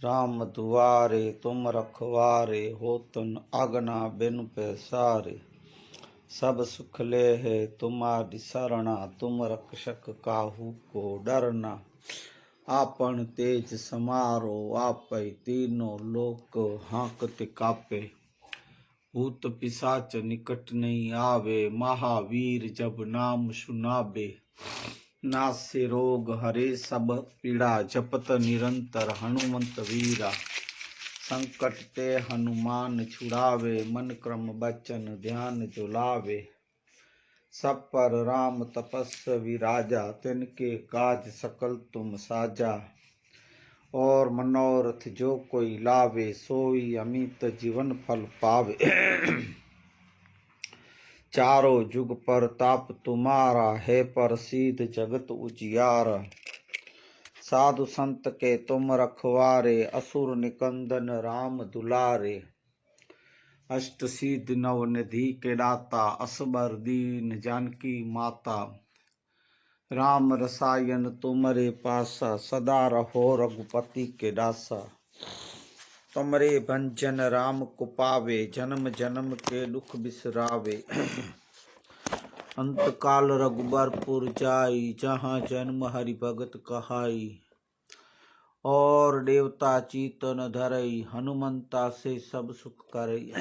राम दुआरे तुम रखवारे, होतन आगना बिन पैसारे। सब सुख ले है तुम्हारी सरणा, तुम रक्षक काहू को डरना। आपन तेज समारो आपै, तीनों लोक हांकते कापे। भूत पिशाच निकट नहीं आवे, महावीर जब नाम सुनावे। नासे रोग हरे सब पीड़ा, जपत निरंतर हनुमंत वीरा। संकट ते हनुमान छुड़ावे, मन क्रम बचन ध्यान जो लावे। सब पर राम तपस्वी राजा, तिनके काज सकल तुम साजा। और मनोरथ जो कोई लावे, सोई अमित जीवन फल पावे। चारों जुग पर ताप तुम्हारा, है प्रसिद्ध जगत उजियारा। साधु संत के तुम रखवारे, असुर निकंदन राम दुलारे। अष्ट सिद्धि नव निधि के दाता, असबर दीन जानकी माता। राम रसायन तुमरे पासा, सदा रहो रघुपति के दासा। तुमरे भंजन राम को पावे, जन्म जन्म के दुख बिसरावे। अंत काल रघुबरपुर जाई, जहाँ जन्म हरि भगत कहाई। और देवता चीतन धरई, हनुमंता से सब सुख करई।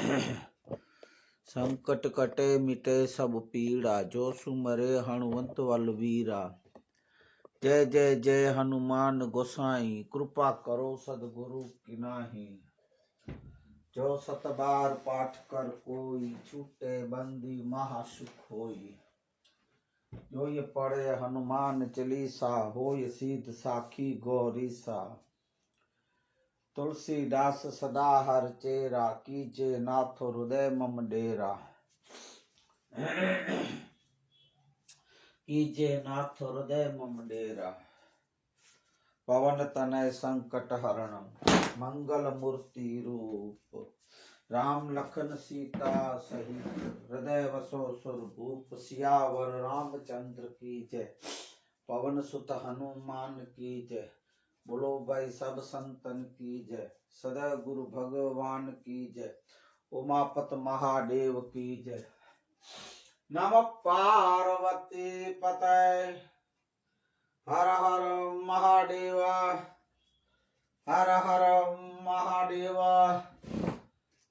संकट कटे मिटे सब पीड़ा, जो सुमरे हनुमंत बलवीरा। जय जय जय हनुमान गोसाई, कृपा करो सद्गुरु की नाहि। जो सत बार पाठ कर कोई, छूटे बंदी महासुख होई। जो ये पढ़े हनुमान चालीसा, होय सिद्ध साखी गौरीसा। तुलसीदास सदा हर चेरा, कीजे नाथ हृदय मम डेरा। कीजे नाथ हृदय मम डेरा। पवन तनय संकट हरणम, मंगल मूर्ति रूप। राम लखन सीता सहित, हृदय वसो सुरभूप। सियावर रामचंद्र की जय, पवन सुत हनुमान की जय। बोलो भाई सब संतन की जय, सदा गुरु भगवान की जय। उमापत महादेव की जय। नमः पार्वती पतये, हर हर महादेवा। हर हर महादेवा।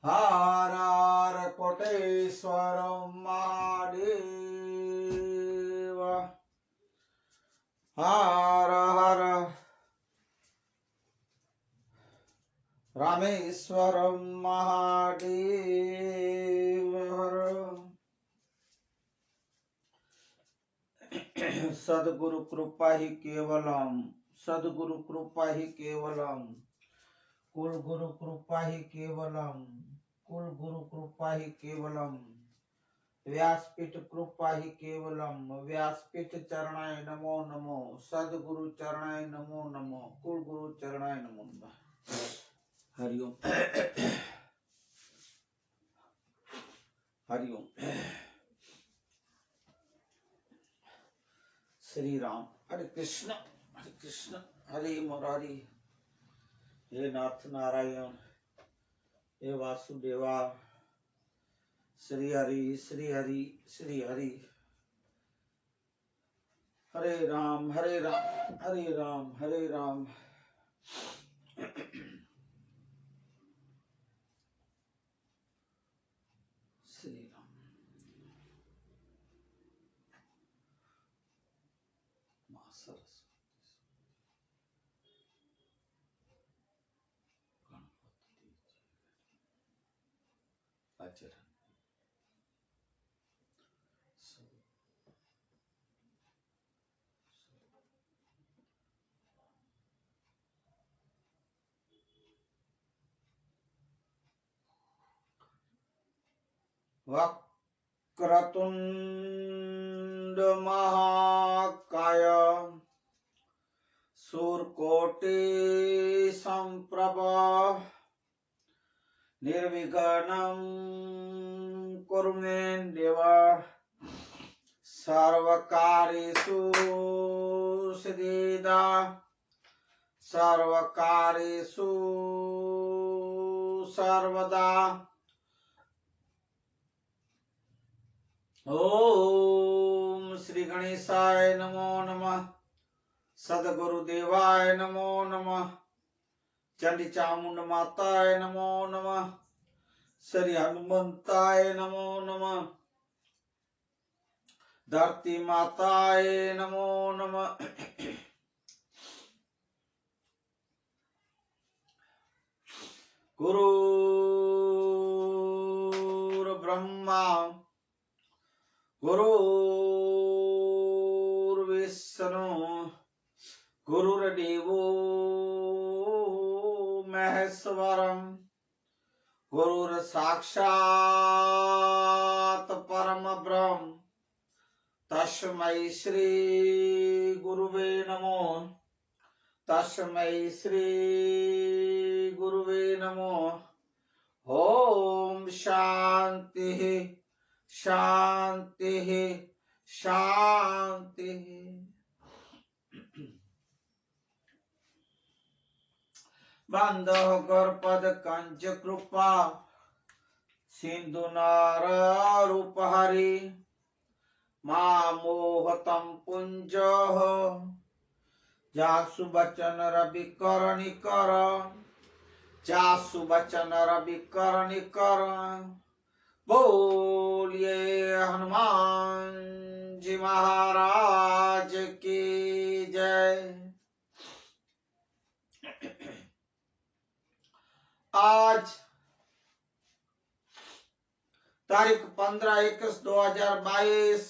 हर हर कोटेश्वर महादेव। हर हर रामेश्वर महादेव। सद्गुरु कृपा ही केवलम, सद्गुरु कृपा ही केवलम। कुल गुरु कृपा ही केवलम, कुल गुरु कृपा ही केवलम। व्यासपीठ कृपा ही केवलम, व्यासपीठ चरणाय नमो नमो। सद्गुरु चरणाय नमो नमो, कुल गुरु चरणाय नमो नमः। हरिओम। हरिओम। श्री राम। हरे कृष्ण हरे मुरारी। हे नाथ नारायण, हे वासुदेवा। श्री हरि श्री हरि श्री हरि। हरे राम हरे राम हरे राम हरे राम। श्री राम। मां सरस्वती गणपति आचरण वक्रतुंड महाकाय, सूर्यकोटि समप्रभ। निर्विघ्नं कुरु मे देव, सर्वकार्येषु सिद्धिदा। सर्वकारेषु सर्वदा। ओम श्री गणेशाय नमो नमः। सद्गुरुदेवाय नमो नमः। चंडी चामुंड माताय नमो नमः। श्री हनुमंताय नमो नमः। धरती माताय नमो नमः। गुरुर् ब्रह्मा गुरुर्विष्णु गुरुर्देवो महेश्वरम गुरुर्साक्षात् परम ब्रह्म तस्मै श्री गुरुवे नमो। तस्मै श्री गुरुवे नमो। ओम शांति शांति शांति। बंधो गर्पद कंज कृपा सिंधु नार रूप हरि मोहतम पुंज जासु बचन रवि करणी कर। जासु बचन रवि करणी कर। बोलिए हनुमान जी महाराज की जय। आज तारीख 15/1/2022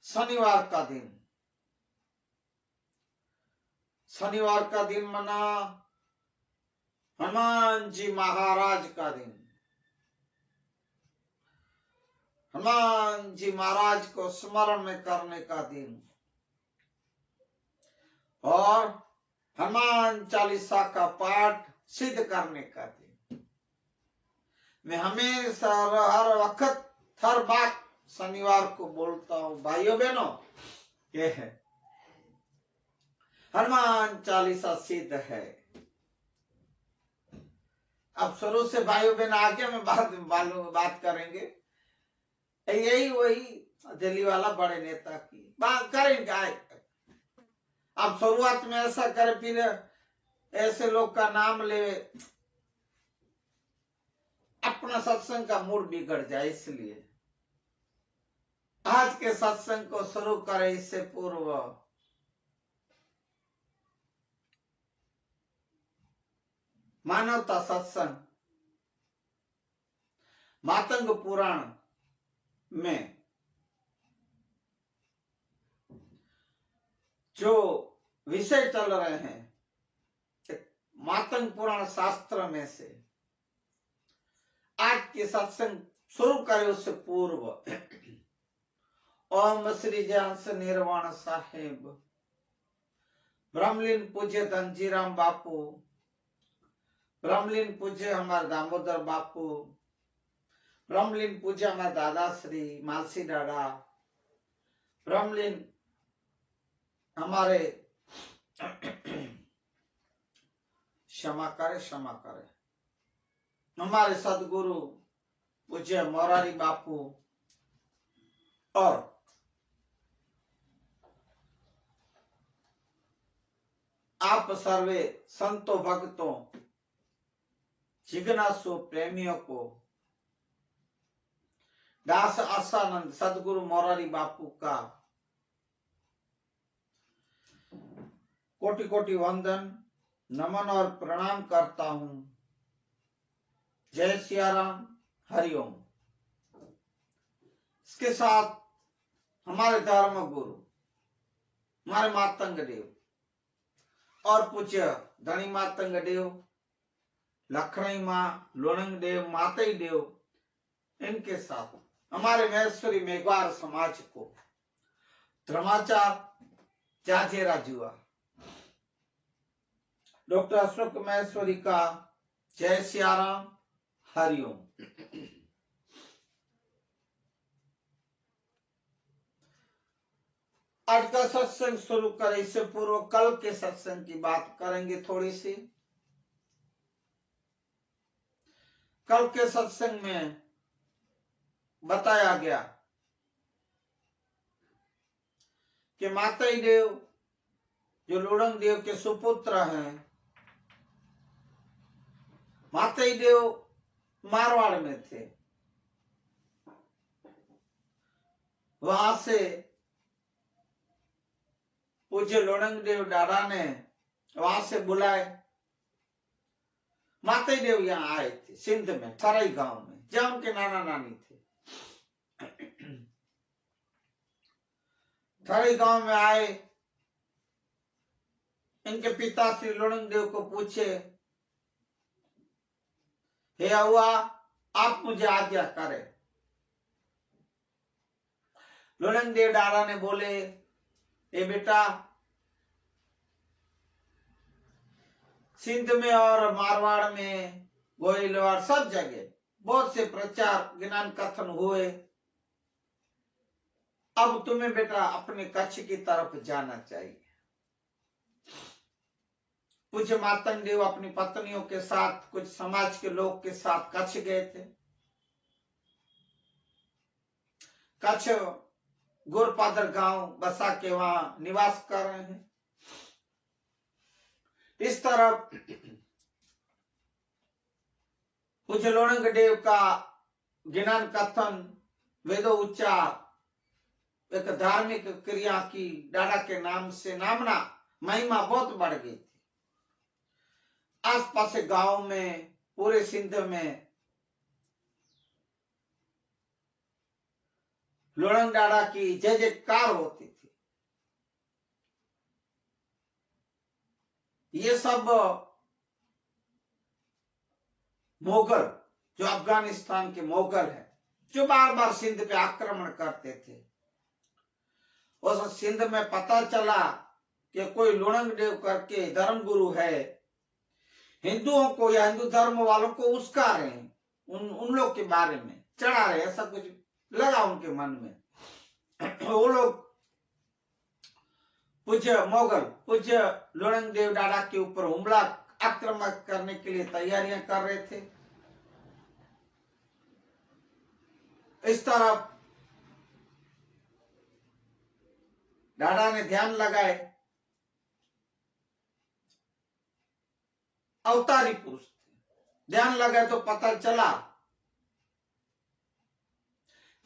शनिवार का दिन। शनिवार का दिन मना हनुमान जी महाराज का दिन। हनुमान जी महाराज को स्मरण में करने का दिन और हनुमान चालीसा का पाठ सिद्ध करने का दिन। मैं हमेशा हर वक्त हर बात शनिवार को बोलता हूँ भाइयों बहनों, ये है हनुमान चालीसा सिद्ध है। अब शुरू से भाइयों बहन आगे में बात करेंगे। यही वही दिल्ली वाला बड़े नेता की बात करेंगे। अब शुरुआत में ऐसा करे फिर ऐसे लोग का नाम ले, अपना सत्संग का मूड बिगड़ जाए। इसलिए आज के सत्संग को शुरू करें इससे पूर्व मानवता सत्संग मातंग पुराण में जो विषय चल रहे हैं, मातंग पुराण शास्त्र में से आज के सत्संग शुरू करें उससे पूर्व ओम श्री जयंस निर्वाण साहेब, ब्रह्मलीन पूज्य धनजीराम बापू, ब्रह्मलीन पूज्य हमारे दामोदर बापू, ब्रह्मलीन पूज्य हमारे दादा श्री मालसी डाड़ा, ब्रह्मलीन हमारे क्षमा करे हमारे सदगुरु पूज्य मोरारी बापू और आप सर्वे संतों भक्तों जिज्ञासु प्रेमियों को दास आसानंद सदगुरु मोरारी बापू का कोटि कोटि वंदन नमन और प्रणाम करता हूं। जय सिया राम, हरिओम। इसके साथ हमारे धर्म गुरु हमारे मातंग देव और पूज्य धनी मातंग देव, लखनई माँ, लोणंग देव, मातई देव, इनके साथ हमारे महेश्वरी मेघवार समाज को धर्माचार जाजेरा जुआ डॉक्टर अशोक महेश्वरी का जय सियाराम, हरिओम। आज का सत्संग शुरू करें इससे पूर्व कल के सत्संग की बात करेंगे थोड़ी सी। कल के सत्संग में बताया गया कि माताई देव जो लुड़ंग देव के सुपुत्र हैं, माताई देव मारवाड़ में थे। वहां से पूज्य लुड़ंग देव दादा ने वहां से बुलाए। माताई देव यहाँ आए थे सिंध में, थराई गांव में, जहाँ उनके नाना नानी थे। थराई गांव में आए। इनके पिता श्री लुड़ंग देव को पूछे, हे हुआ आप मुझे आज्ञा करें। लुड़ंग देव दादा ने बोले, ए बेटा, सिंध में और मारवाड़ में, गोइलवाड़, सब जगह बहुत से प्रचार ज्ञान कथन हुए। अब तुम्हें बेटा अपने कच्छ की तरफ जाना चाहिए। पूज्य मातंग देव अपनी पत्नियों के साथ, कुछ समाज के लोग के साथ कच्छ गए थे। कच्छ गोरपादर गांव बसा के वहां निवास कर रहे हैं। इस तरफ पूज्य लुड़ंग देव का ज्ञान कथन, वेदो उच्चार, एक धार्मिक क्रिया की दादा के नाम से नामना महिमा बहुत बढ़ गई थी। आसपास के गांव में, पूरे सिंध में लुड़ंग दादा की जय जयकार होती थी। ये सब मोगल, जो अफगानिस्तान के मोगल हैं, जो बार बार सिंध पे आक्रमण करते थे, उस सिंध में पता चला कि कोई लुड़ंग देव करके धर्म गुरु है, हिंदुओं को या हिंदू धर्म वालों को उस्का रहे हैं, उन लोग के बारे में चढ़ा रहे, ऐसा कुछ लगा उनके मन में। वो लोग पूज्य मोगल, पूज्य लुड़ंग देव दादा के ऊपर हमला, आक्रमण करने के लिए तैयारियां कर रहे थे। इस तरफ दादा ने ध्यान लगाए। अवतारी पुरुष थे। ध्यान लगाए तो पता चला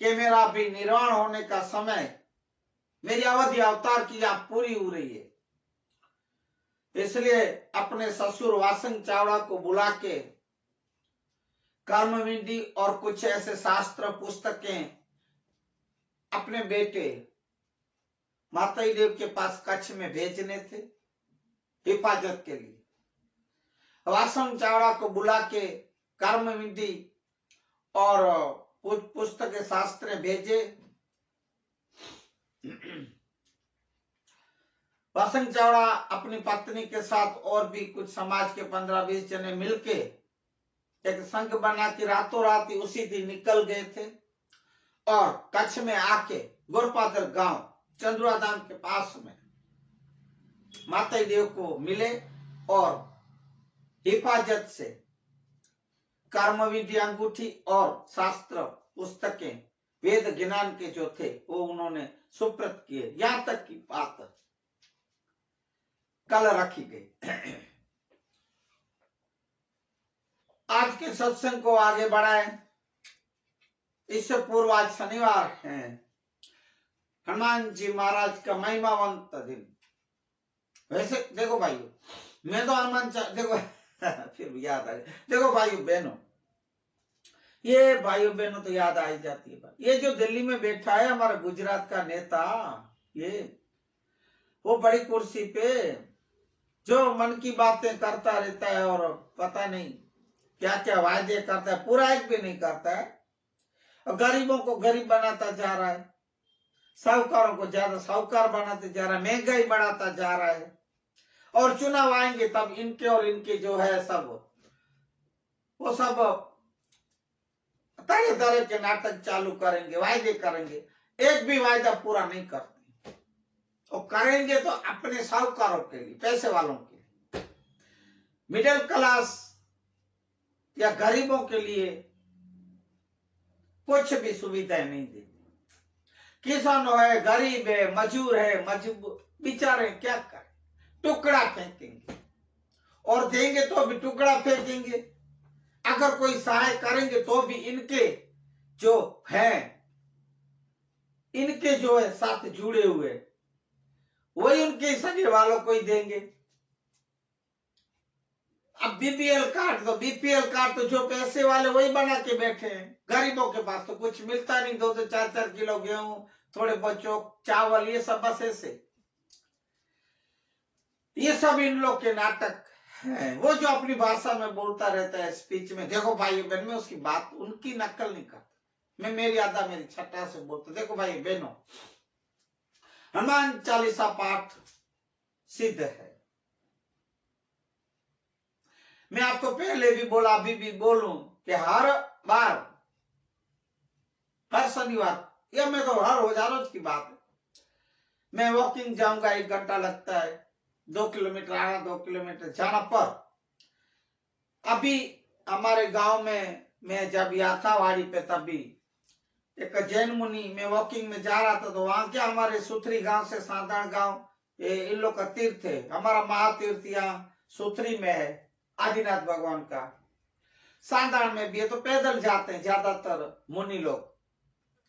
कि मेरा अभी निर्वाण होने का समय, मेरी अवधि अवतार की आप पूरी हो रही है। इसलिए अपने ससुर वासंग चावड़ा को बुला के कर्म विधि और कुछ ऐसे शास्त्र पुस्तकें अपने बेटे माताई देव के पास कच्छ में भेजने थे हिफाजत के लिए। वासंग चावड़ा को बुला के कर्म विधि और पुस्तक शास्त्र भेजे। वासंग चावड़ा अपनी पत्नी के साथ और भी कुछ समाज के 15-20 जने मिलके एक संघ बना के रातों रात उसी दिन निकल गए थे और कच्छ में आके गोरपादर गांव चंद्राधाम के पास में माताई देव को मिले और हिफाजत से कर्म विधि, अंगूठी और शास्त्र पुस्तकें, वेद ज्ञान के जो थे वो उन्होंने सुप्रत किए। यहां तक की बात कल रखी गई। आज के सत्संग को आगे बढ़ाएं। इससे पूर्व आज शनिवार है, हनुमान जी महाराज का महिमावंत दिन। वैसे देखो भाइयों, मैं तो हनुमान देखो फिर याद आ गया। देखो भाइयों बहनों, ये भाइयों बहनों तो याद आ ही जाती है। ये जो दिल्ली में बैठा है हमारा गुजरात का नेता, ये वो बड़ी कुर्सी पे जो मन की बातें करता रहता है और पता नहीं क्या क्या वायदे करता है, पूरा एक भी नहीं करता है। और गरीबों को गरीब बनाता जा रहा है, साहूकारों को ज्यादा साहूकार बनाते जा रहा है, महंगाई बढ़ाता जा रहा है। और चुनाव आएंगे तब इनके और इनके जो है सब वो सब तरह तरह के नाटक चालू करेंगे, वायदे करेंगे, एक भी वायदा पूरा नहीं करते। और करेंगे तो अपने साहूकारों के लिए, पैसे वालों के लिए। मिडिल क्लास या गरीबों के लिए कुछ भी सुविधाएं नहीं देती। किसान है, गरीब है, मजदूर है, बेचारे क्या करें, टुकड़ा फेंकेंगे और देंगे तो भी टुकड़ा फेंकेंगे। अगर कोई सहाय करेंगे तो भी इनके जो है साथ जुड़े हुए वही उनके सगे वालों को ही देंगे। अब बीपीएल कार्ड तो जो पैसे वाले वही बना के बैठे हैं। गरीबों के पास तो कुछ मिलता नहीं, 2 से 4 किलो गेहूं, थोड़े बच्चों चावल, ये सब बस ऐसे। ये सब इन लोग के नाटक है। वो जो अपनी भाषा में बोलता रहता है स्पीच में, देखो भाई बहन, में उसकी बात उनकी नकल नहीं करता, मैं मेरी आदा मेरी छठा से बोलता, देखो भाई बहनों, हनुमान चालीसा पाठ सिद्ध है। मैं आपको पहले भी बोला, अभी भी बोलूं कि हर बार, हर शनिवार, या मैं तो हर रोज की बात है, मैं वॉकिंग जाऊंगा, 1 घंटा लगता है, 2 किलोमीटर आना, 2 किलोमीटर जाना। पर अभी हमारे गांव में मैं जब याथावाड़ी पे, तभी एक जैन मुनि, मैं वॉकिंग में जा रहा था, तो वहां क्या हमारे सुथरी गांव से साधारण गांव, इन लोग का तीर्थ है। हमारा महातीर्थ यहाँ सुथरी में है, आदिनाथ भगवान का। साधारण में भी है, तो पैदल जाते हैं ज्यादातर मुनि लोग,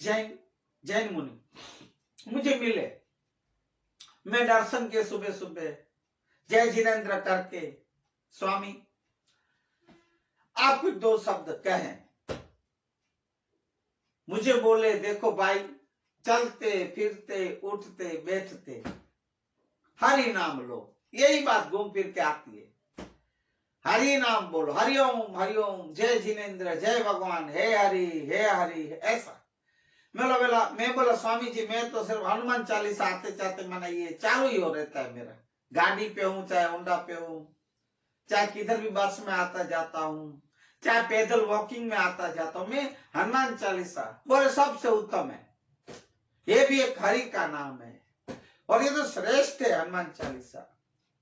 जैन मुनि। मुझे मिले, मैं दर्शन के सुबह सुबह जय जिनेन्द्र करके, स्वामी आप कुछ 2 शब्द कहें। मुझे बोले, देखो भाई, चलते फिरते उठते बैठते हरि नाम लो, यही बात घूम फिर के आती है। हरि नाम बोलो, हरिओम हरिओम, जय जिनेन्द्र, जय भगवान, हे हरि, ऐसा। मैं बोला स्वामी जी, मैं तो सिर्फ हनुमान चालीसा आते जाते मैंने ये चालू ही हो रहता है मेरा। गाड़ी पे हूं, चाहे होंडा पे हूं, चाहे किधर भी बस में आता जाता हूं, चाहे पैदल वॉकिंग में आता जाता हूं, मैं हनुमान चालीसा बोले सबसे उत्तम है। ये भी एक हरि का नाम है और ये तो श्रेष्ठ है हनुमान चालीसा।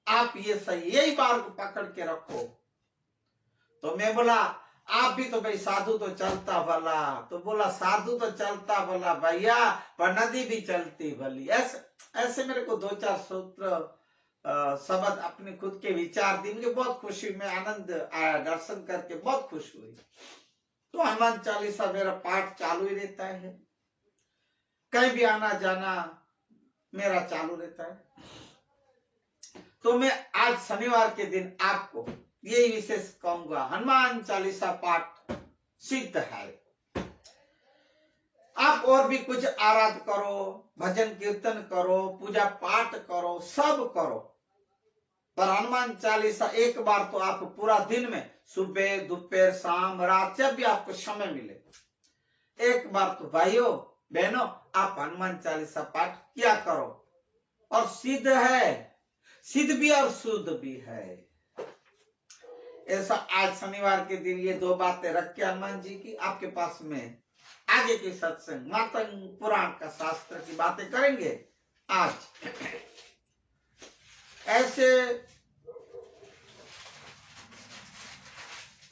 आप ये सही, यही बार को पकड़ के रखो। तो मैं बोला, आप भी तो भाई साधु तो चलता भला। तो बोला, साधु तो चलता भला भैया, पर नदी भी चलती भली। ऐसे मेरे को 2-4 सूत्र शब्द अपने खुद के विचार दी। मुझे बहुत खुशी, में आनंद आया, दर्शन करके बहुत खुश हुई। तो हनुमान चालीसा मेरा पाठ चालू ही रहता है, कहीं भी आना जाना मेरा चालू रहता है। तो मैं आज शनिवार के दिन आपको यही विशेष कहूंगा, हनुमान चालीसा पाठ सिद्ध है। आप और भी कुछ आराध करो, भजन कीर्तन करो, पूजा पाठ करो, सब करो, पर हनुमान चालीसा एक बार तो आप पूरा दिन में, सुबह दोपहर शाम रात, जब भी आपको समय मिले, एक बार तो भाइयों बहनों आप हनुमान चालीसा पाठ किया करो। और सिद्ध है, सिद्ध भी और शुद्ध भी है। ऐसा आज शनिवार के दिन ये 2 बातें रख के हनुमान जी की आपके पास में आगे के सत्संग मातंग पुराण का शास्त्र की बातें करेंगे आज। ऐसे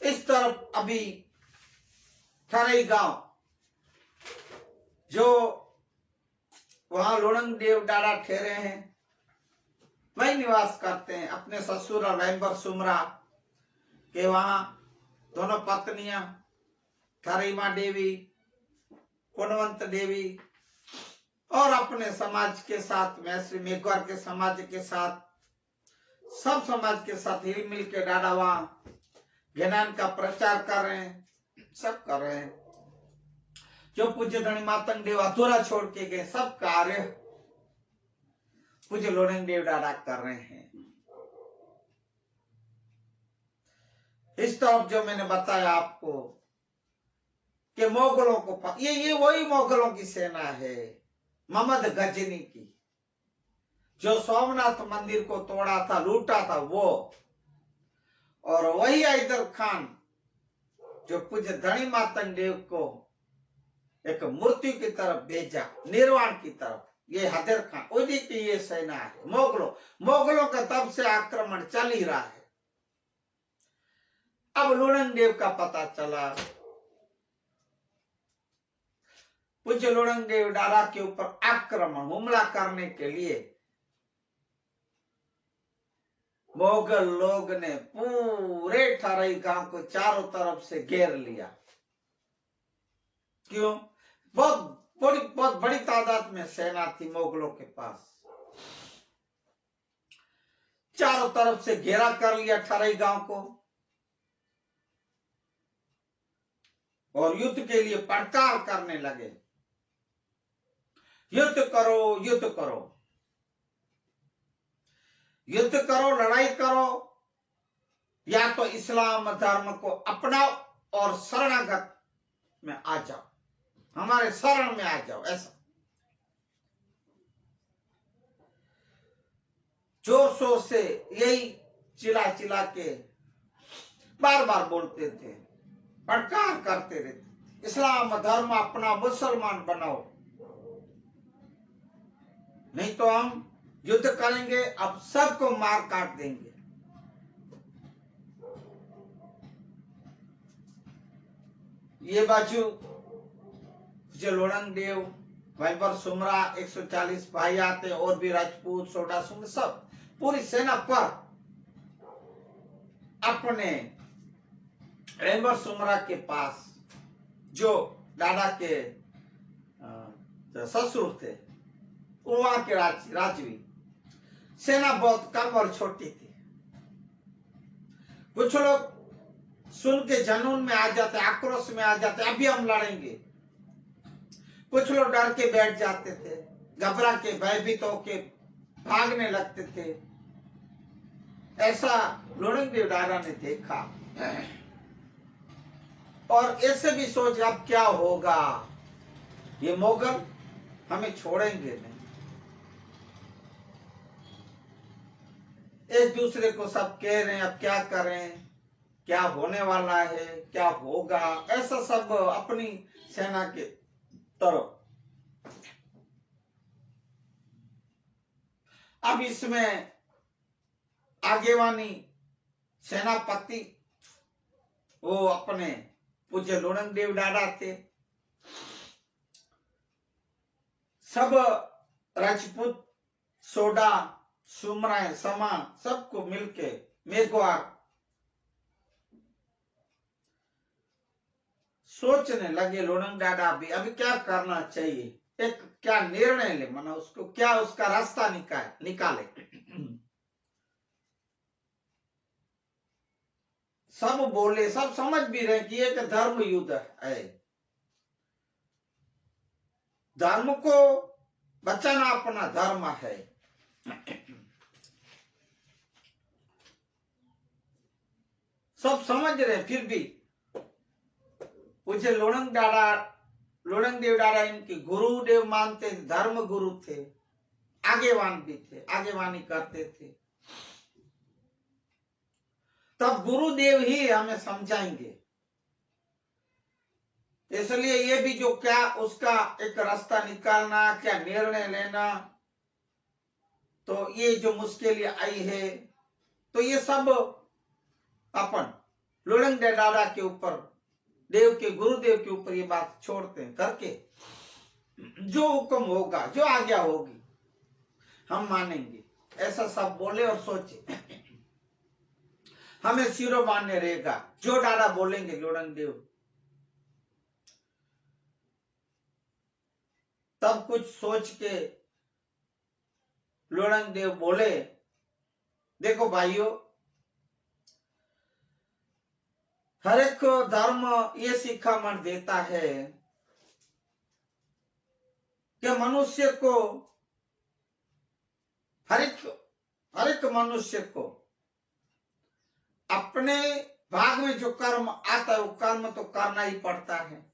इस तरफ अभी थरई गांव, जो वहां लोणंग देव डाड़ा ठहरे हैं, वही निवास करते हैं। अपने ससुर और वैम्बर सुमरा के वहां दोनों पत्नियां, थरईमा देवी, कुणवंत देवी, और अपने समाज के साथ में श्री मेघवार के समाज के साथ, सब समाज के साथ हिल मिल के डाड़ा वहां ज्ञान का प्रचार कर रहे हैं, सब कर रहे हैं। जो पूज्य धनी मातंग देव अधूरा छोड़ के गए, सब कार्य पूज्य लोणंग देव डाड़ा कर रहे हैं। इस तरफ जो मैंने बताया आपको कि मोगलों को, ये वही मोगलों की सेना है, मोहम्मद गजनी की, जो सोमनाथ मंदिर को तोड़ा था, लूटा था वो। और वही हैदर खान जो पूज्य धनी मातंग देव को एक मृत्यु की तरफ भेजा, निर्वाण की तरफ, ये हैदर खान, उन्हीं की ये सेना है। मोगलों का तब से आक्रमण चल ही रहा है। अब लुड़ंग देव का पता चला, पूज्य लुड़ंग देव डारा के ऊपर आक्रमण हमला करने के लिए मोगल लोग ने पूरे ठरई गांव को चारों तरफ से घेर लिया। क्यों? बहुत बड़ी तादाद में सेना थी मोगलों के पास। चारों तरफ से घेरा कर लिया ठरई गांव को और युद्ध के लिए प्रचार करने लगे, युद्ध करो, युद्ध करो, युद्ध करो, लड़ाई करो, या तो इस्लाम धर्म को अपनाओ और शरणागत में आ जाओ, हमारे शरण में आ जाओ। ऐसा जोर शोर से यही चिल्ला चिल्ला के बार बार बोलते थे, प्रचार करते रहते, इस्लाम धर्म अपना, मुसलमान बनाओ, नहीं तो हम युद्ध करेंगे, अब सबको मार काट देंगे। ये बाजू जो लुड़ंग देव, वैबर सुमरा, 140 भाई आते और भी राजपूत, सोडा सुंग, सब पूरी सेना पर अपने वैबर सुमरा के पास जो दादा के ससुर थे, वहां के राजवी, सेना बहुत कम और छोटी थी। कुछ लोग सुन के जनून में आ जाते, आक्रोश में आ जाते, अभी हम लड़ेंगे। कुछ लोग डर के बैठ जाते थे, घबरा के, भयभीत होके भागने लगते थे। ऐसा लुड़ंग देव डारा ने देखा और ऐसे भी सोच, अब क्या होगा, ये मोगल हमें छोड़ेंगे नहीं। एक दूसरे को सब कह रहे हैं, अब क्या करें, क्या होने वाला है, क्या होगा, ऐसा सब अपनी सेना के तरफ। अब इसमें आगेवानी सेनापति वो अपने पूज्य लुड़ंग देव डारा थे। सब राजपूत, सोडा, सुमरा, समा, सबको मिलके मेघवार सोचने लगे, लुड़ंग डाडा भी अभी क्या करना चाहिए, एक क्या निर्णय ले, माना उसको क्या, उसका रास्ता निकाले। सब बोले, सब समझ भी रहे कि एक धर्म युद्ध है, धर्म को बचाना अपना धर्म है। सब समझ रहे, फिर भी मुझे लुड़ंग देव डारा इनके गुरुदेव मानते, धर्म गुरु थे, आगेवान भी थे, आगेवानी करते थे। तब गुरुदेव ही हमें समझाएंगे, इसलिए ये भी जो क्या उसका एक रास्ता निकालना, क्या निर्णय लेना, तो ये जो मुश्किल आई है, तो ये सब अपन लुड़ंग देव डारा के ऊपर, देव के गुरुदेव के ऊपर ये बात छोड़ते हैं, करके जो हुक्म होगा, जो आज्ञा होगी हम मानेंगे। ऐसा सब बोले और सोचे, हमें सिरों मान्य रहेगा, जो डारा बोलेंगे लुड़ंग देव। तब कुछ सोच के लुड़ंग देव बोले, देखो भाइयों, हर एक धर्म ये शिखामण देता है कि मनुष्य को, हर एक मनुष्य को अपने भाग में जो कर्म आता है वो कर्म तो करना ही पड़ता है।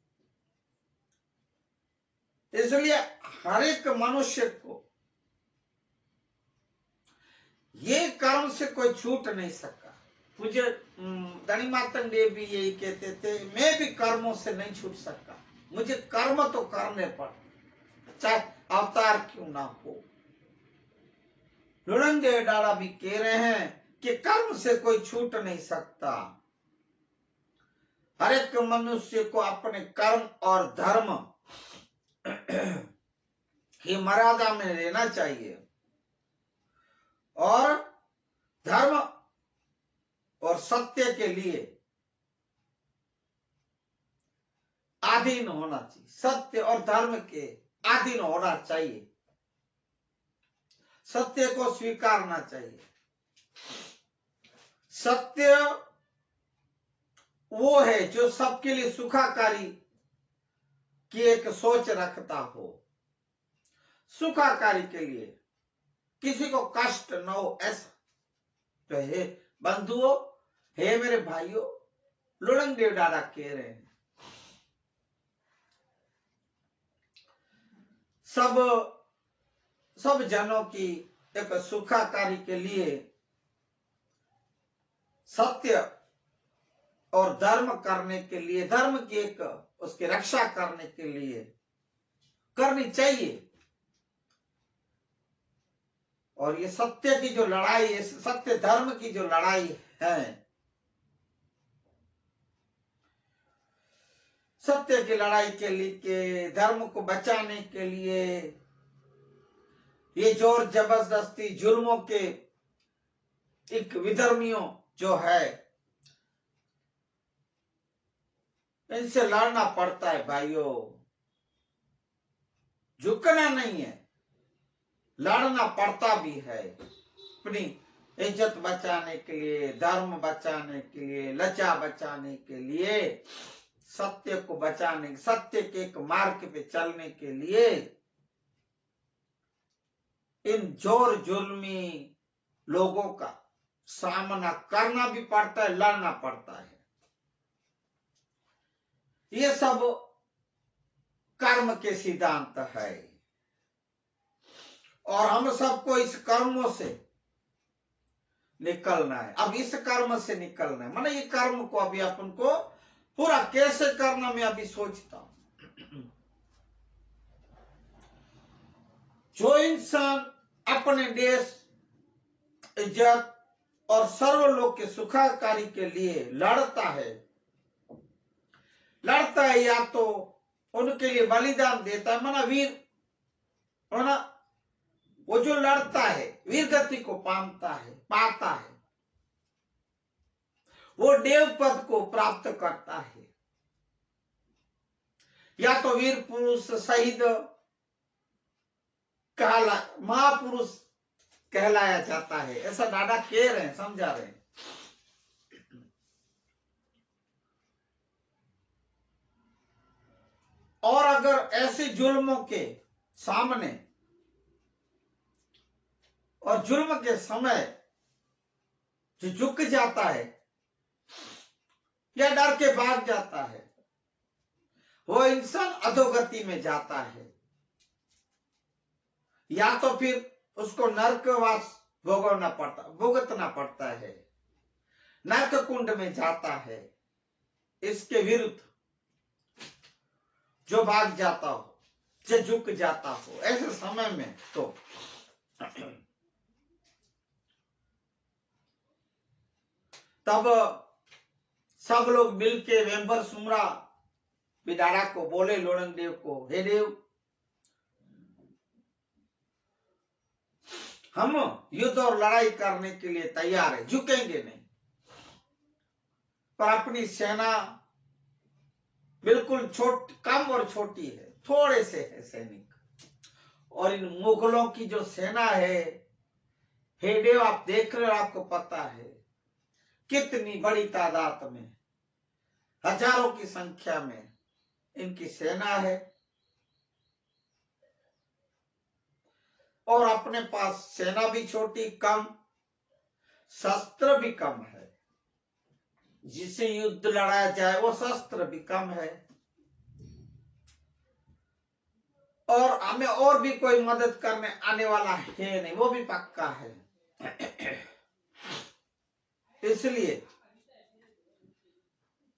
इसलिए हर एक मनुष्य को ये कर्म से कोई छूट नहीं सका। पूज्य धनी मार्तंडेय भी यही कहते थे, मैं भी कर्मों से नहीं छूट सका, मुझे कर्म तो करने पड़े, चाहे अवतार क्यों ना हो। लुड़ंग देव डाड़ा भी कह रहे हैं कि कर्म से कोई छूट नहीं सकता। हर एक मनुष्य को अपने कर्म और धर्म की मर्यादा में रहना चाहिए और धर्म और सत्य के लिए अधीन होना चाहिए। सत्य और धर्म के अधीन होना चाहिए, सत्य को स्वीकारना चाहिए। सत्य वो है जो सबके लिए सुखाकारी की एक सोच रखता हो, सुखाकारी के लिए, किसी को कष्ट न हो ऐसा। तो हे बंधुओं, हे मेरे भाइयों, लुड़ंग देव डाड़ा कह रहे हैं सब जनों की एक सुखाकारी के लिए सत्य और धर्म करने के लिए, धर्म की एक उसकी रक्षा करने के लिए करनी चाहिए। और ये सत्य की जो लड़ाई है, सत्य धर्म की जो लड़ाई है, सत्य की लड़ाई के लिए, धर्म को बचाने के लिए ये जोर जबरदस्ती जुल्मों के एक विधर्मियों जो है, इनसे लड़ना पड़ता है भाइयों। झुकना नहीं है, लड़ना पड़ता भी है। अपनी इज्जत बचाने के लिए, धर्म बचाने के लिए, लज्जा बचाने के लिए, सत्य को बचाने, सत्य के एक मार्ग पे चलने के लिए इन जोर जुल्मी लोगों का सामना करना भी पड़ता है, लड़ना पड़ता है। ये सब कर्म के सिद्धांत है और हम सबको इस कर्मों से निकलना है। अब इस कर्म से निकलना है, माने ये कर्म को अभी अपन को पूरा कैसे करना मैं अभी सोचता हूं। जो इंसान अपने देश, इज्जत और सर्वलोक के सुखाकारी के लिए लड़ता है, या तो उनके लिए बलिदान देता है, माना वीर, माना वो जो लड़ता है वीर गति को पाता है, वो देव पद को प्राप्त करता है, या तो वीर पुरुष शहीद महापुरुष कहलाया जाता है। ऐसा डाड़ा कह रहे हैं, समझा रहे हैं। और अगर ऐसे जुल्मों के सामने और जुल्म के समय जो झुक जाता है या डर के भाग जाता है, वो इंसान अधोगति में जाता है, या तो फिर उसको नरकवास भुगतना पड़ता है, नरक कुंड में जाता है। इसके विरुद्ध जो भाग जाता हो, जो झुक जाता हो, ऐसे समय में तो तब सब लोग मिलके वेंबर सुमरा बिडाड़ा को बोले, लुड़ंग देव को, हे देव, हम युद्ध और लड़ाई करने के लिए तैयार है, झुकेंगे नहीं, पर अपनी सेना बिल्कुल कम और छोटी है, थोड़े से है सैनिक, और इन मुगलों की जो सेना है, हे देव आप देख रहे हो, आपको पता है कितनी बड़ी तादाद में, हजारों की संख्या में इनकी सेना है, और अपने पास सेना भी छोटी, कम, शस्त्र भी कम है, जिसे युद्ध लड़ाया जाए वो शस्त्र भी कम है, और हमें और भी कोई मदद करने आने वाला है नहीं, वो भी पक्का है। इसलिए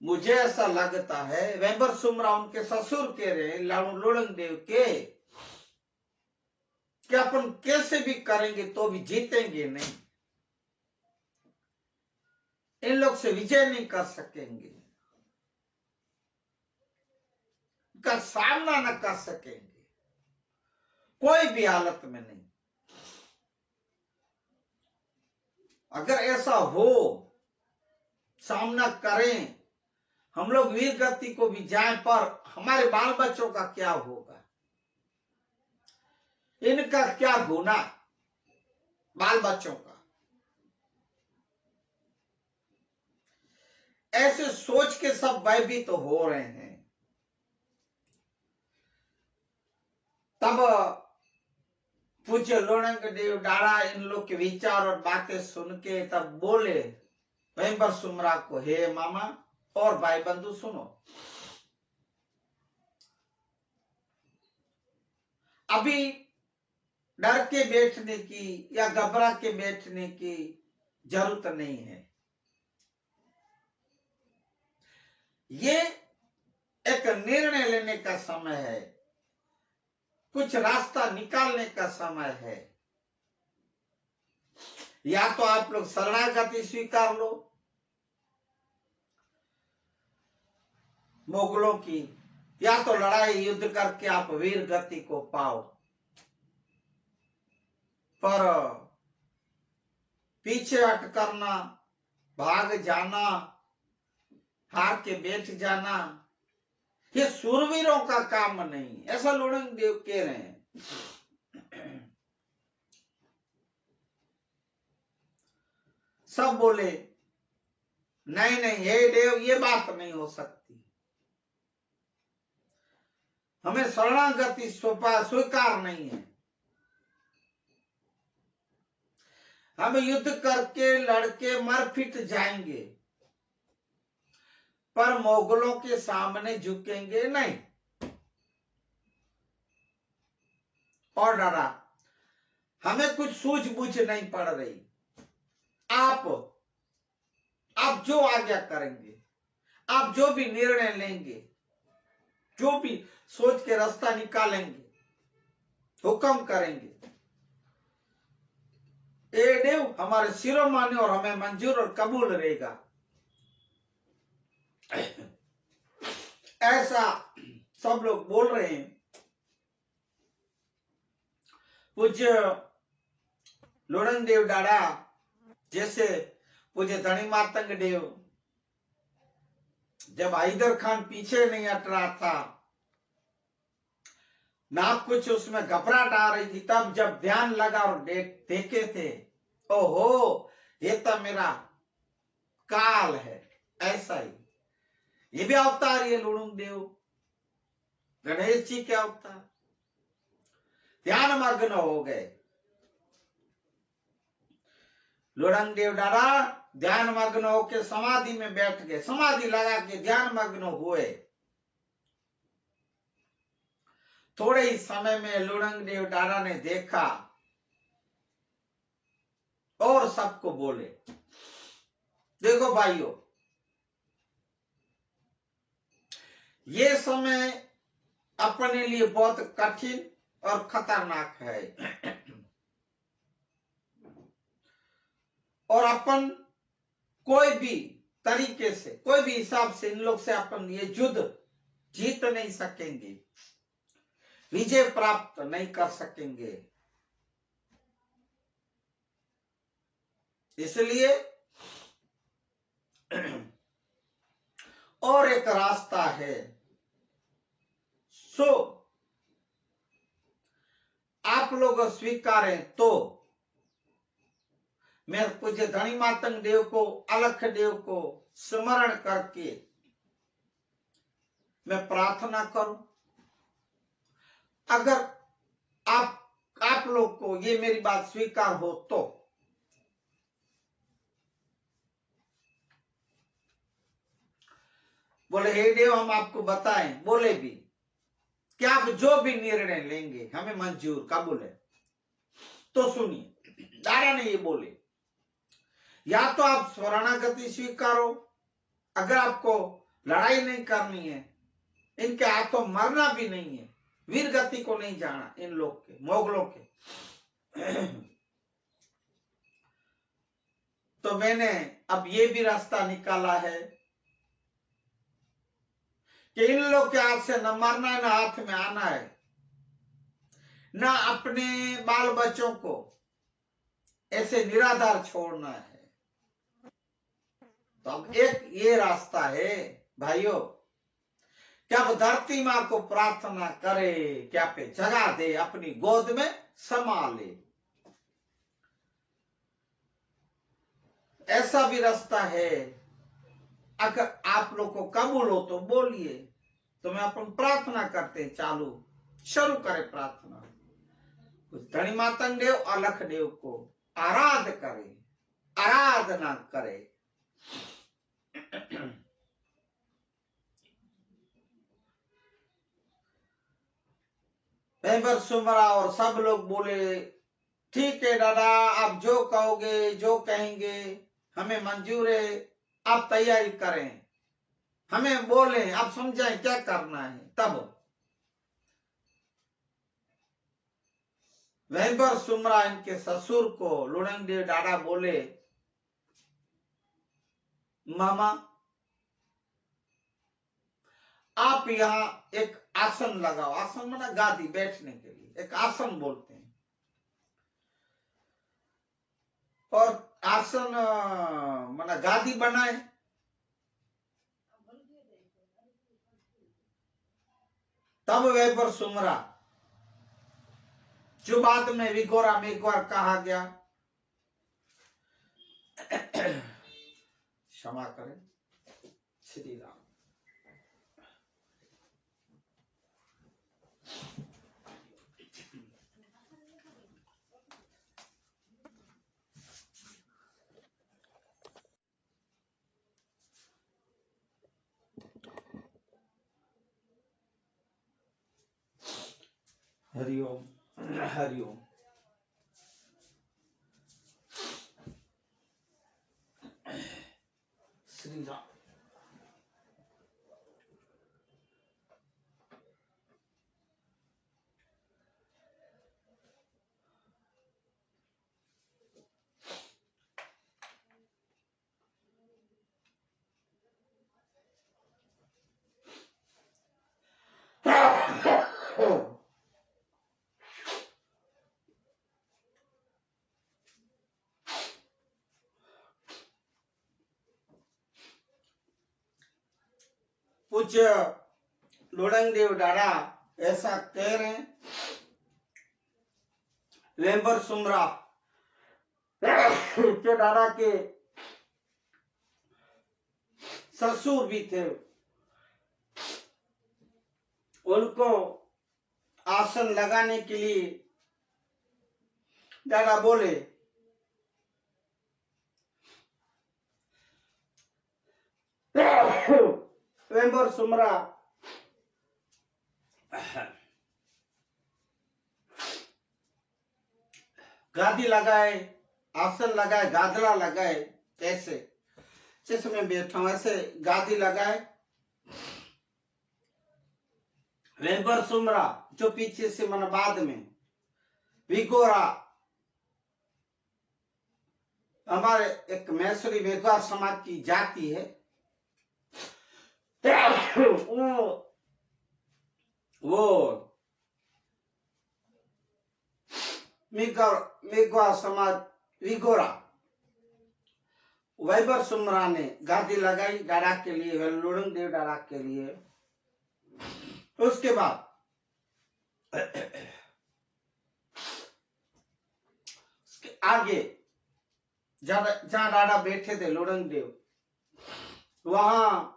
मुझे ऐसा लगता है, वेंबर सुमरा उनके ससुर कह रहे हैं लुड़ंग देव के, कि अपन कैसे भी करेंगे तो भी जीतेंगे नहीं, इन लोग से विजय नहीं कर सकेंगे, का सामना न कर सकेंगे कोई भी हालत में नहीं। अगर ऐसा हो, सामना करें, हम लोग वीर गति को भी जाएं, पर हमारे बाल बच्चों का क्या होगा, इनका क्या गुना, बाल बच्चों का। ऐसे सोच के सब भयभीत तो हो रहे हैं। तब पूज्य लोणंग देव डाड़ा इन लोग के विचार और बातें सुन के तब बोले स्वयंवर सुमरा को, हे मामा और भाई बंधु सुनो, अभी डर के बैठने की या घबरा के बैठने की जरूरत नहीं है। ये एक निर्णय लेने का समय है, कुछ रास्ता निकालने का समय है। या तो आप लोग शरणागति स्वीकार लो मुगलों की, या तो लड़ाई युद्ध करके आप वीर गति को पाओ। पर पीछे हट करना, भाग जाना, हार के बैठ जाना, ये सूरवीरों का काम नहीं, ऐसा लोणंग देव कह रहे हैं। सब बोले नहीं नहीं हे देव, ये बात नहीं हो सकती, हमें शरणागति स्वीकार नहीं है, हम युद्ध करके लड़के मर फिट जाएंगे पर मुगलों के सामने झुकेंगे नहीं। और डरा, हमें कुछ सूझबूझ नहीं पड़ रही, आप जो आज्ञा करेंगे, आप जो भी निर्णय लेंगे, जो भी सोच के रास्ता निकालेंगे, हुक्म करेंगे, ए देव हमारे सिरों माने और हमें मंजूर और कबूल रहेगा। ऐसा सब लोग बोल रहे हैं। पूज्य लोणंग देव डाड़ा जैसे पूज्य धनी मातंग देव, जब हैदर खान पीछे नहीं हट रहा था, ना कुछ उसमें घबराहट आ रही थी, तब जब ध्यान लगा और देखे थे, ओहो ये तो मेरा काल है, ऐसा ही ये भी अवतार, ये लोणंग देव गणेश जी के अवतार। ध्यान मग्न हो गए लोणंग देव डाड़ा, ध्यान मग्न होकर समाधि में बैठ गए, समाधि लगा के ध्यान मग्न हुए। थोड़े ही समय में लोणंग देव डाड़ा ने देखा और सबको बोले, देखो भाइयों, ये समय अपने लिए बहुत कठिन और खतरनाक है, और अपन कोई भी तरीके से, कोई भी हिसाब से इन लोग से अपन ये युद्ध जीत नहीं सकेंगे, विजय प्राप्त नहीं कर सकेंगे। इसलिए और एक रास्ता है, सो आप लोग स्वीकारें तो मैं पूज्य धनी मातंग देव को, अलख देव को स्मरण करके मैं प्रार्थना करूं। अगर आप लोग को ये मेरी बात स्वीकार हो तो बोले, हे देव हम आपको बताएं, बोले भी कि आप जो भी निर्णय लेंगे हमें मंजूर कबूल है। तो सुनिए, दारा ने ये बोले, या तो आप शरणागति स्वीकारो, अगर आपको लड़ाई नहीं करनी है, इनके हाथों मरना भी नहीं है, वीर गति को नहीं जाना इन लोग के, मोगलों के। तो मैंने अब ये भी रास्ता निकाला है कि इन लोग के हाथ से न मरना है, न हाथ में आना है, न अपने बाल बच्चों को ऐसे निराधार छोड़ना है। तो अब एक ये रास्ता है भाइयों कि अब धरती मां को प्रार्थना करे क्या पे जगा दे, अपनी गोद में समा ले। ऐसा भी रास्ता है। अगर आप लोग को कबूल हो तो बोलिए, तो मैं अपन प्रार्थना करते चालू शुरू करें प्रार्थना। धनी मातंग देव और लख देव को आराध करे, आराधना करे। मेंबर सुमरा और सब लोग बोले ठीक है दादा, आप जो कहोगे जो कहेंगे हमें मंजूर है, आप तैयारी करें, हमें बोलें, आप समझाएं क्या करना है। तब मेंबर सुमरा इनके ससुर को लुड़ंग देव दादा बोले मामा आप यहाँ एक आसन लगाओ। आसन माना गादी, बैठने के लिए एक आसन बोलते हैं। और आसन माना गादी बनाए। तब वे पर सुमरा, जो बाद में विगोरा में एक बार कहा गया, क्षमा करें श्री राम। हरिओम हरिओम। श्री राम। पूज्य लुड़ंग देव दादा ऐसा कह रहे हैं। वेंबर सुमरा के दादा के ससुर भी थे, उनको आसन लगाने के लिए दादा बोले वेंबर सुमरा गादी लगाए, आसन लगाए, गादला लगाए, कैसे जैसे मैं बैठा हूं ऐसे गादी लगाए। वेंबर सुमरा जो पीछे से मन बाद में विगोरा, हमारे एक मैसूरी मेघवा समाज की जाति है, वो मेघवा समाज विगोरा वैभव सुमरा ने गादी लगाई दादा के लिए, लुड़ंग देव दादा के लिए। उसके बाद आगे जहां दादा बैठे थे लुड़ंग देव, वहां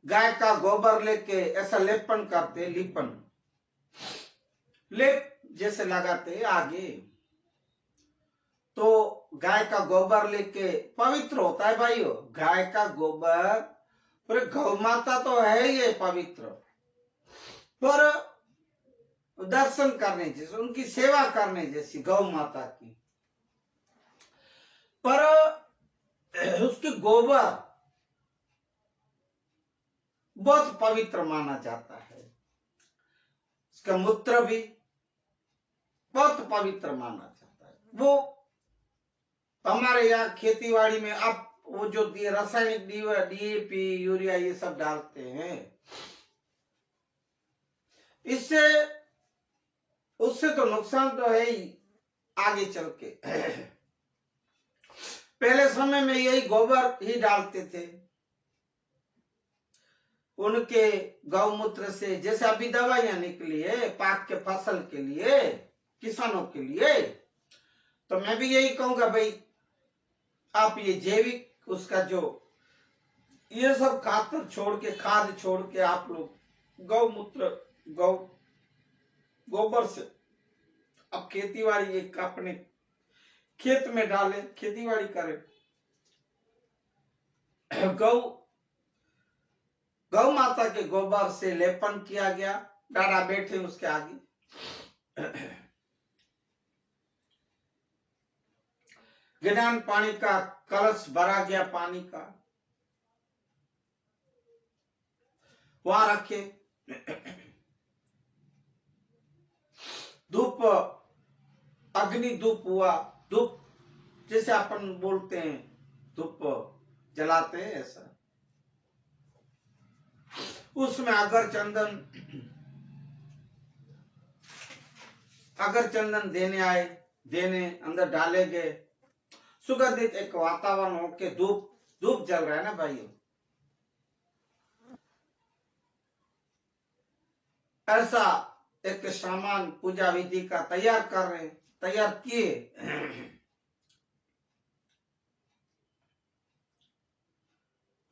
गाय का गोबर लेके ऐसा लेपन करते, लिपन लेप जैसे लगाते आगे। तो गाय का गोबर लेके पवित्र होता है भाइयों। गाय का गोबर, पर गौ माता तो है ये पवित्र, पर दर्शन करने जैसे, उनकी सेवा करने जैसी गौ माता की। पर उसके गोबर बहुत पवित्र माना जाता है। इसका मूत्र भी बहुत पवित्र माना जाता है। वो हमारे यहाँ खेतीबाड़ी में अब वो जो रासायनिक डीएपी यूरिया ये सब डालते हैं, इससे उससे तो नुकसान तो है ही आगे चल के। पहले समय में यही गोबर ही डालते थे उनके गौमूत्र से। जैसे अभी दवाइयां निकली है पाक के फसल के लिए, किसानों के लिए, तो मैं भी यही कहूंगा भाई आप ये जैविक उसका जो ये सब खातर छोड़ के, खाद छोड़ के आप लोग गौमूत्र गोबर से अब खेतीबाड़ी एक अपने खेत में डाले, खेतीबाड़ी करें। गौ माता के गोबर से लेपन किया गया, डारा बैठे उसके आगे। गिदान पानी का कलश भरा गया, पानी का वहां रखे। धूप, अग्नि धूप हुआ, धूप जैसे अपन बोलते हैं धूप जलाते हैं ऐसा, उसमें अगर चंदन देने अंदर डाले गए, सुगंधित एक वातावरण होके धूप जल रहा है ना भाइयों, ऐसा एक सामान पूजा विधि का तैयार किए।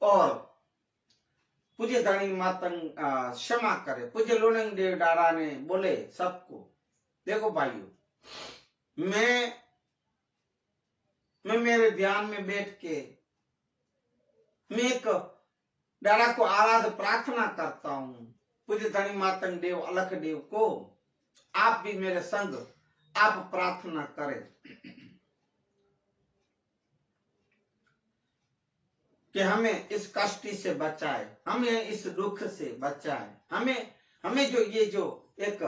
और पूज्य धनी मातंग क्षमा करे, पूज्य लोनंग देव डारा ने बोले सबको, देखो भाइयों, मैं मेरे ध्यान में बैठ के मैं एक डारा को आराध प्रार्थना करता हूं, पूज्य धनी मातंग देव अलख देव को आप भी मेरे संग आप प्रार्थना करें कि हमें इस कष्ट से बचाए, हमें इस दुख से बचाए, हमें जो ये जो एक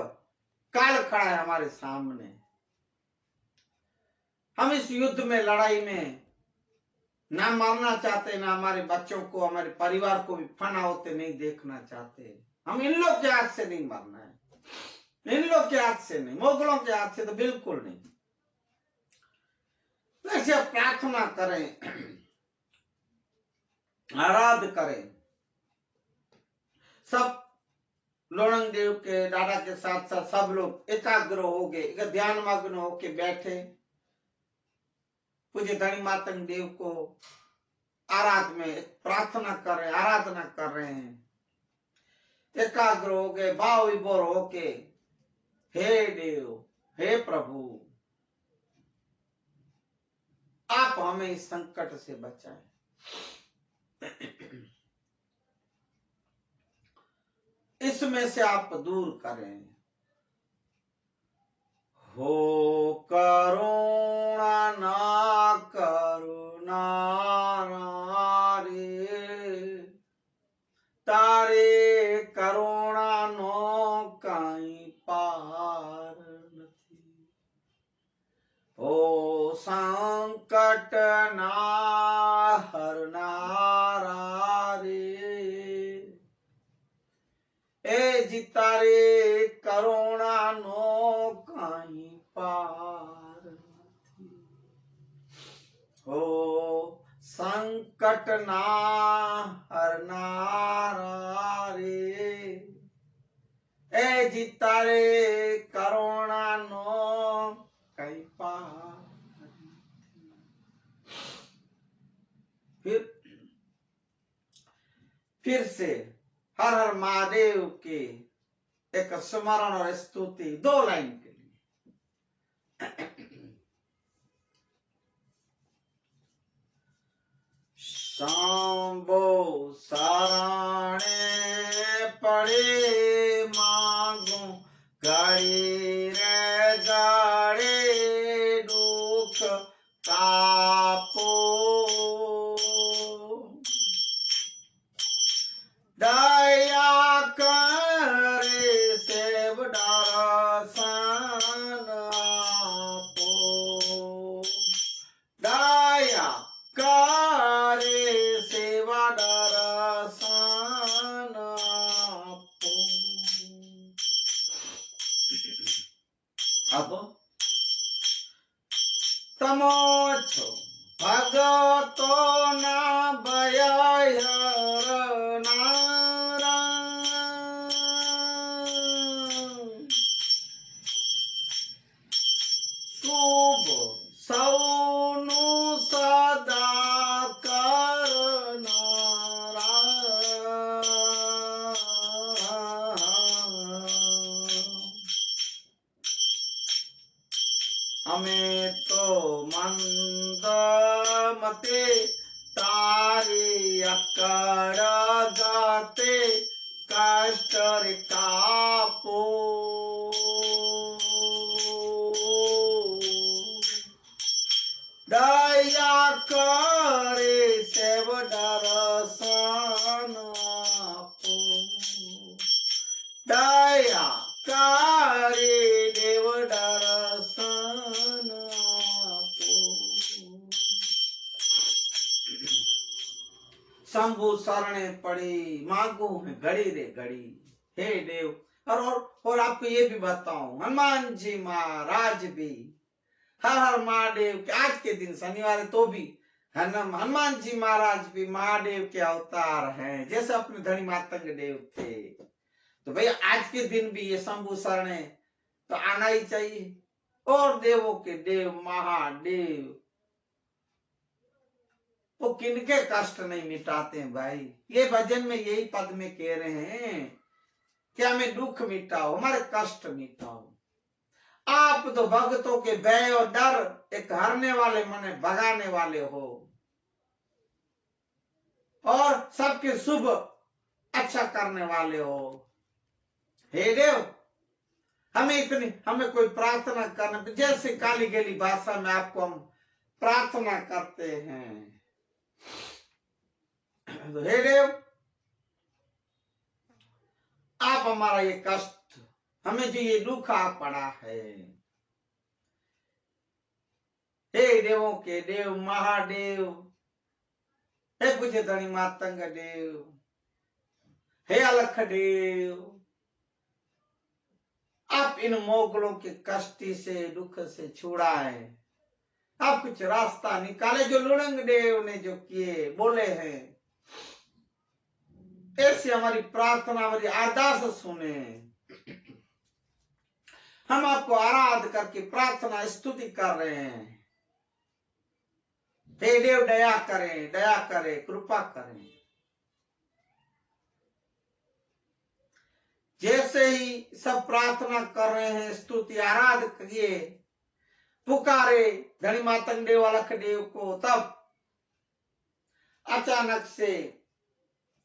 काल खड़ा है हमारे सामने, हम इस युद्ध में, लड़ाई में ना मरना चाहते, ना हमारे बच्चों को, हमारे परिवार को भी फना होते नहीं देखना चाहते। हम इन लोग के हाथ से नहीं मरना है, इन लोग के हाथ से नहीं, मुगलों के हाथ से तो बिल्कुल नहीं। वैसे प्रार्थना करें, आराध करें, सब लोणंग देव के दादा के साथ साथ सब लोग एकाग्र हो गए, ध्यान मग्न होके बैठे, पूज्य धनी मातंग देव को प्रार्थना कर रहे, आराधना कर रहे हैं, एकाग्र हो गए, भाव विभोर होके, हे देव, हे प्रभु, आप हमें इस संकट से बचाएं। इसमें से आप दूर करें। हो करुणा ना करुणा रे, तारे करुणा नो काई पार नथी। हो संकट ना हरनारा रे, ए जितारे करुणा नो काई पार नथी। हो संकट ना हरनारा रे, ए जितारे करुणा नो काई पार नथी। फिर से हर हर महादेव के एक स्मरण और स्तुति 2 लाइन के लिए। शंभो शरणे पड़े मांगो, गाड़ी रे गाड़े दुख तापो, दाई तमो छो भगतो ना भय नारा शुभ सौनु सदा करनारा हमें तो मंद मते तारी अकड़ गाते कष्ट कापो दया करे सेव दर्शन आपो दया करे देव दर्शन आपो शंभु शरणे पड़ी मांगू है घड़ी रे घड़ी हे देव। और आपको ये भी बताऊं, हनुमान जी महाराज भी हर हर महादेव के आज के दिन शनिवार है तो भी हनुमान जी महाराज भी महादेव के अवतार हैं, जैसे अपने धनी मातंग देव थे। तो भैया आज के दिन भी ये शंभु शरणे तो आना ही चाहिए। और देवों के देव महादेव वो किनके कष्ट नहीं मिटाते हैं भाई। ये भजन में यही पद में कह रहे हैं कि हमें दुख मिटाओ, हमारे कष्ट मिटाओ। आप तो भक्तों के भय और डर एक हरने वाले माने भगाने वाले हो और सबके शुभ अच्छा करने वाले हो। हे देव हमें कोई प्रार्थना करना, जैसे काली गली भाषा में आपको हम प्रार्थना करते हैं। तो हे देव आप हमारा ये कष्ट, हमें जो ये दुख आ पड़ा है, हे देवों के देव महादेव, हे पूज्य धनी मातंग देव, हे अलख देव, आप इन मोगलों के कष्टी से दुख से छुड़ाए, आप कुछ रास्ता निकाले जो लुड़ंग देव ने जो किए बोले हैं, ऐसी हमारी प्रार्थना हमारी अरदास सुने। हम आपको आराध करके प्रार्थना स्तुति कर रहे हैं। हे देव दया करें कृपा करें। जैसे ही सब प्रार्थना कर रहे हैं, स्तुति आराध किए, पुकारे धनी मातंग देव अलख देव को, तब अचानक से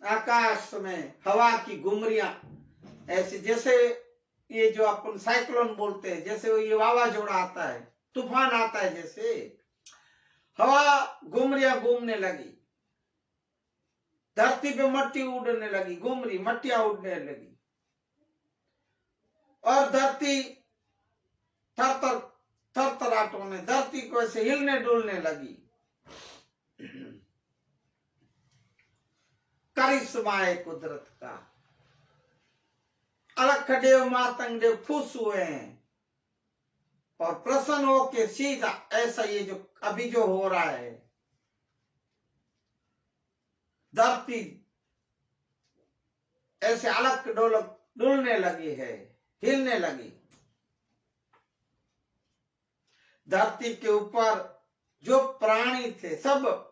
आकाश में हवा की गुमरियां ऐसे, जैसे ये जो अपन साइक्लोन बोलते हैं, जैसे ये वावाझोड़ा आता है, तूफान आता है, जैसे हवा गुमरियां घूमने लगी, धरती पे मट्टी उड़ने लगी, गुमरी मट्टियां उड़ने लगी और धरती थरथराहट होने, धरती को ऐसे हिलने डुलने लगी। करिश्मा है कुदरत का। अलख देव मातंग देव खुश हुए हैं और प्रसन्न होके सीधा ऐसा ये जो अभी जो हो रहा है, धरती ऐसे अलग डोलक डुलने लगी है, हिलने लगी। धरती के ऊपर जो प्राणी थे सब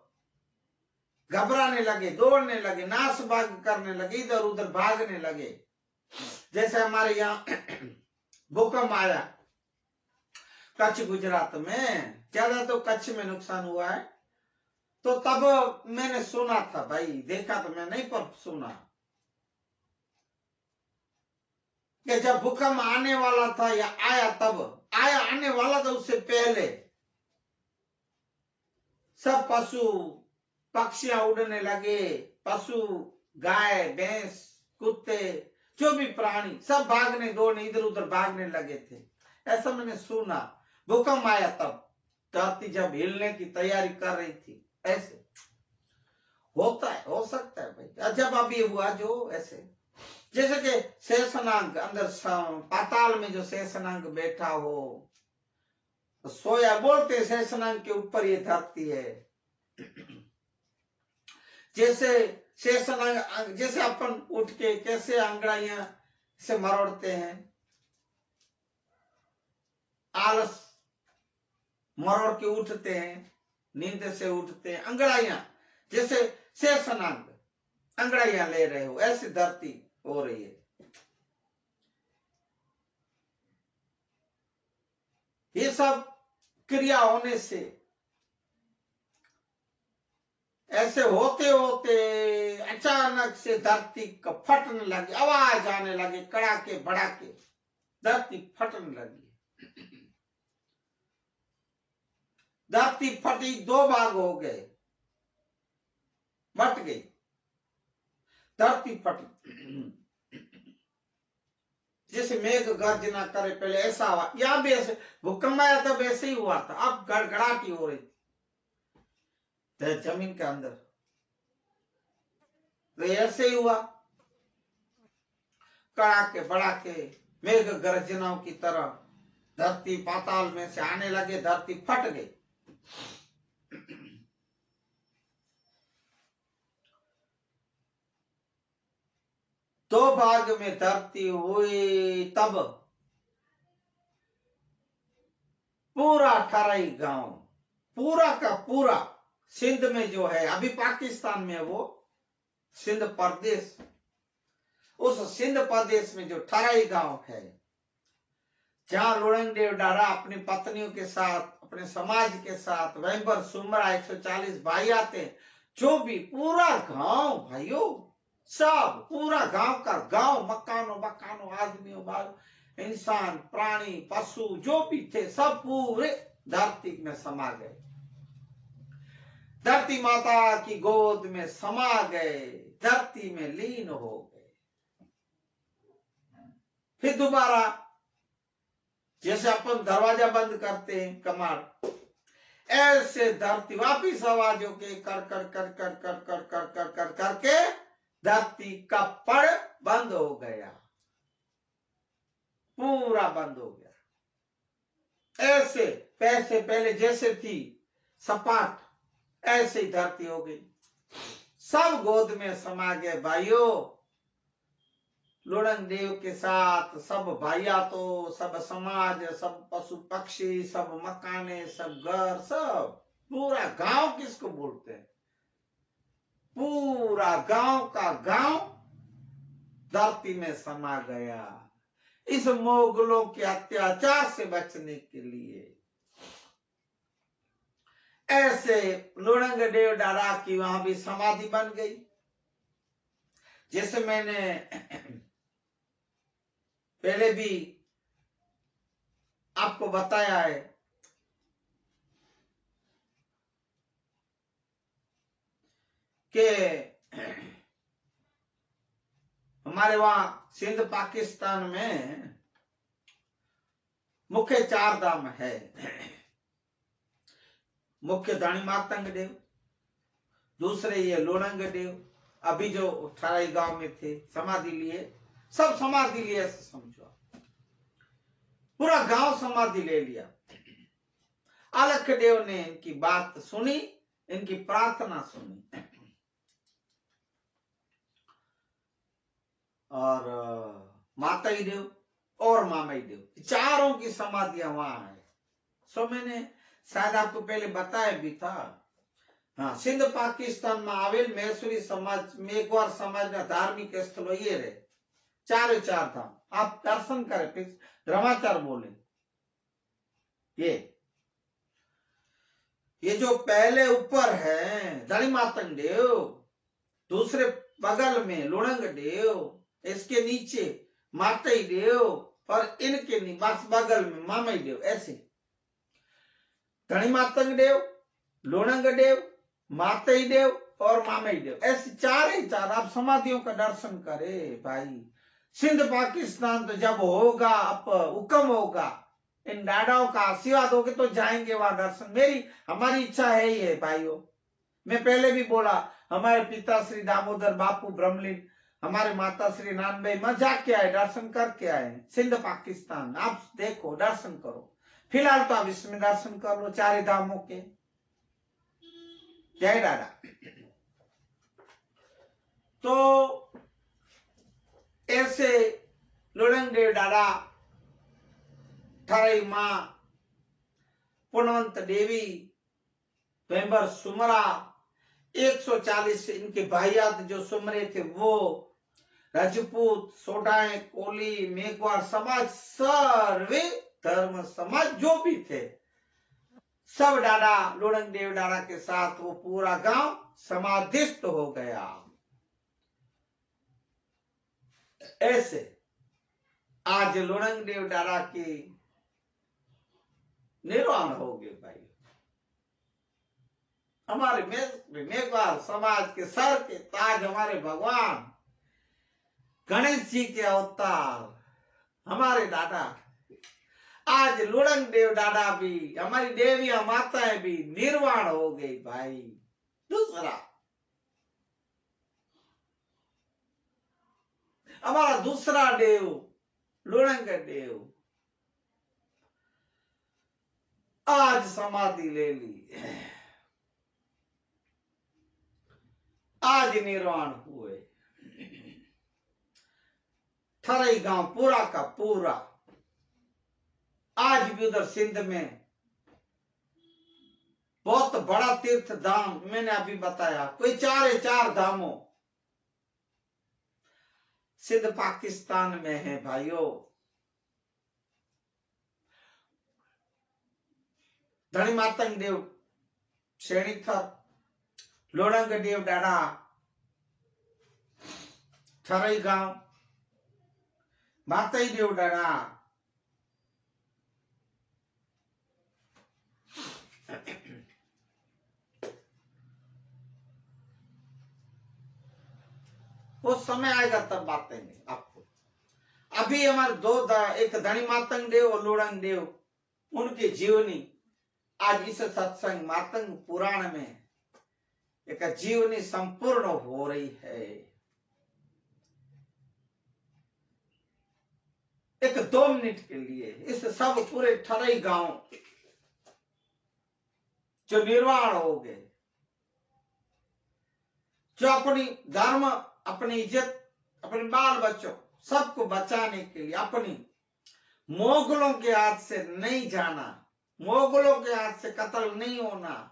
घबराने लगे, दौड़ने लगे, नाश भाग करने लगे, इधर उधर भागने लगे। जैसे हमारे यहाँ भूकंप आया कच्छ गुजरात में, ज्यादा तो कच्छ में नुकसान हुआ है, तो तब मैंने सुना था भाई, देखा तो मैं नहीं पर सुना कि जब भूकंप आने वाला था या आया, तब आया, आने वाला था उससे पहले सब पशु पक्षियां उड़ने लगे, पशु गाय भैंस कुत्ते जो भी प्राणी सब भागने दौड़ने इधर उधर भागने लगे थे, ऐसा मैंने सुना। भूकंप आया तब धरती जब हिलने की तैयारी कर रही थी, ऐसे होता है, हो सकता है भाई। जब अभी हुआ जो ऐसे, जैसे कि शेषनाग अंदर पाताल में जो शेषनाग बैठा हो, सोया बोलते शेषनाग के ऊपर ये धरती है। जैसे शेषनाग, जैसे अपन उठ के कैसे अंगड़ाइयां से मरोड़ते हैं, आलस मरोड़ के उठते हैं, नींद से उठते हैं, अंगड़ाइयां जैसे शेषनाग अंगड़ाइयां ले रहे हो, ऐसी धरती हो रही है। ये सब क्रिया होने से ऐसे होते होते अचानक से धरती का फटने लगी, आवाज आने लगी, कड़ाके भड़ाके, धरती फटने लगी। धरती फटी, दो भाग हो गए, बट गई, धरती फटी। जैसे मेघ गर्जना करे, पहले ऐसा हुआ, यहां भी ऐसे भूकंप आया था, वैसे ही हुआ था। अब गड़गड़ाहट हो रही थी जमीन के अंदर, तो ऐसे ही हुआ, कड़ाके बड़ाके मेघ गर्जनाओं की तरह धरती पाताल में से आने लगे, धरती फट गई। दो भाग में धरती हुई, तब पूरा ठराई गांव, पूरा का पूरा सिंध में जो है, अभी पाकिस्तान में वो सिंध प्रदेश, उस सिंध प्रदेश में जो ठराई गांव है, जहां लुणंग देव डारा अपनी पत्नियों के साथ, अपने समाज के साथ, वहीं पर सुमरा 140 भाई आते, जो भी पूरा गांव भाइयों, सब पूरा गांव का गांव, मकानों मकानों, आदमियों, इंसान, प्राणी, पशु जो भी थे, सब पूरे धरती में समा गए, धरती माता की गोद में समा गए, धरती में लीन हो गए। फिर दोबारा जैसे अपन दरवाजा बंद करते हैं कमाड़, ऐसे धरती वापिस आवाजों के कर कर कर कर कर कर कर कर कर करके धरती का पड़ बंद हो गया, पूरा बंद हो गया। ऐसे पैसे पहले जैसे थी सपाट, ऐसे ही धरती हो गई, सब गोद में समा गए भाइयों। लुणंग देव के साथ सब भाइया, तो सब समाज, सब पशु पक्षी, सब मकाने, सब घर, सब पूरा गांव किसको बोलते हैं, पूरा गांव का गांव धरती में समा गया, इस मोगलों के अत्याचार से बचने के लिए। ऐसे लुणंग देव डारा की वहां भी समाधि बन गई। जैसे मैंने पहले भी आपको बताया है कि हमारे वहां सिंध पाकिस्तान में मुख्य 4 धाम है। मुख्य धनी मातंग देव, दूसरे ये लुणंग देव, अभी जो ठराई गांव में थे समाधि लिए, सब समाधि लिए, ऐसे समझो, पूरा गांव समाधि ले लिया। अलख देव ने इनकी बात सुनी, इनकी प्रार्थना सुनी, और माताई देव और मामाई देव, चारों की समाधियां वहां है। सो मैंने शायद आपको पहले बताया भी था। हाँ, सिंध पाकिस्तान में आवेल मैसूरी समाज में एक बार समाज ना धार्मिक स्थलों ये रहे, 4 धाम, आप दर्शन करें, फिर द्रमाचार बोले। ये जो पहले ऊपर है धनी मातंग देव, दूसरे बगल में लुणंग देव, इसके नीचे माताई देव, और इनके बस बगल में मामाई देव। ऐसे धनी मातंग देव, लुणंग देव, माताई देव और मामाई देव, ऐसे 4 आप समाधियों का दर्शन करें भाई। सिंध पाकिस्तान तो जब होगा, अब हुक्म होगा, इन डाडाओं का आशीर्वाद होगा तो जाएंगे वहां दर्शन। हमारी इच्छा है ही है भाइयों। मैं पहले भी बोला, हमारे पिता श्री दामोदर बापू ब्रह्मलीन, हमारे माता श्री नानबाई, मैं जाके आए, दर्शन करके आए सिंध पाकिस्तान। आप देखो, दर्शन करो, फिलहाल तो आप इसमें दर्शन कर लो चारे धामों के। जय दादा। तो ऐसे लोड़ंग देव दादा, थारी माँ पुण्यवंत देवी, वेंबर सुमरा 140 इनके भाइयात जो सुमरे थे वो राजपूत, सोडाएं, कोली, मेघवार समाज, सर्वे धर्म समाज जो भी थे सब डाडा लोड़ंग देव डाडा के साथ वो पूरा गांव समाधिस्थ हो गया। ऐसे आज लोड़ंग देव डाडा की निर्वाण हो गए भाई। हमारे मेघवार समाज के सर के ताज हमारे भगवान गणेश जी के अवतार हमारे दादा, आज लोड़ंग देव दादा भी, हमारी देवियां माताएं भी निर्वाण हो गई भाई। दूसरा हमारा दूसरा देव लोड़ंग देव आज समाधि ले ली, आज निर्वाण हुए। थरई गांव पूरा का पूरा आज भी उधर सिंध में बहुत बड़ा तीर्थ धाम, मैंने अभी बताया कोई 4 धामों सिंध पाकिस्तान में है भाइयों। धनी मातंग देव श्रेणीथर, लोड़ंग देव डाडा थरई गांव, मातई देव डाडा वो समय आएगा तब बातेंगे आपको। अभी हमारे एक धनी मातंग देव और लोड़ंग देव, उनकी जीवनी आज इस सत्संग मातंग पुराण में एक जीवनी संपूर्ण हो रही है। एक 2 मिनट के लिए इस सब पूरे थरई गांव जो निर्वाण हो गए, जो अपनी धर्म, अपनी इज्जत, अपने बाल बच्चों सबको बचाने के लिए अपनी मोगलों के हाथ से नहीं जाना, मोगलों के हाथ से कत्ल नहीं होना,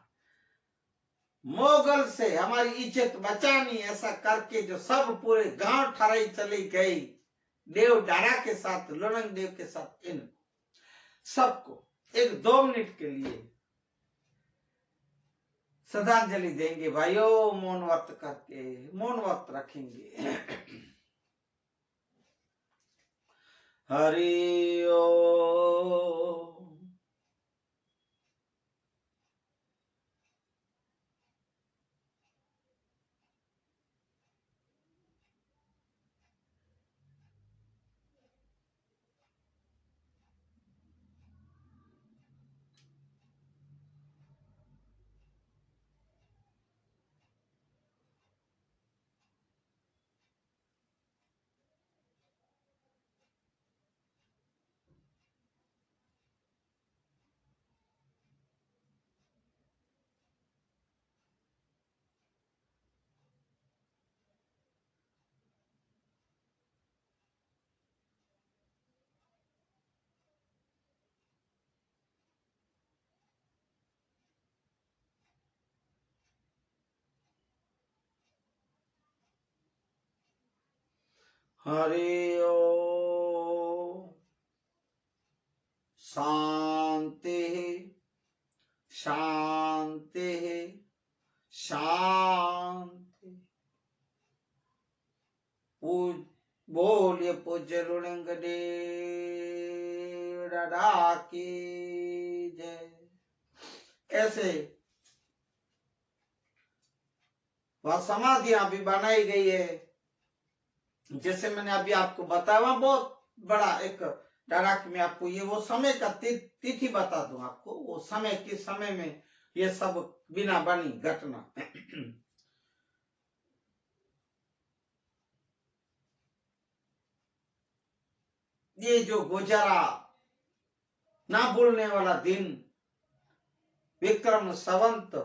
मोगल से हमारी इज्जत बचानी, ऐसा करके जो सब पूरे गांव ठराई चली गई देव डाडा के साथ, लोड़ंग देव के साथ, इन सबको एक 2 मिनट के लिए श्रद्धांजलि देंगे भाइयों। मौन व्रत करके मौन व्रत रखेंगे। हरि ओम। हरि ओम। शांति शांति शांति। बोलिए पूज्य लोड़ंग देव दादा की जय। ऐसे वह समाधियां भी बनाई गई है, जैसे मैंने अभी आपको बताया, वहां बहुत बड़ा एक डायरेक्ट में आपको ये वो समय का तिथि बता दूं आपको, वो समय के समय में ये सब बिना बनी घटना। ये जो गुजरा ना भूलने वाला दिन विक्रम संवत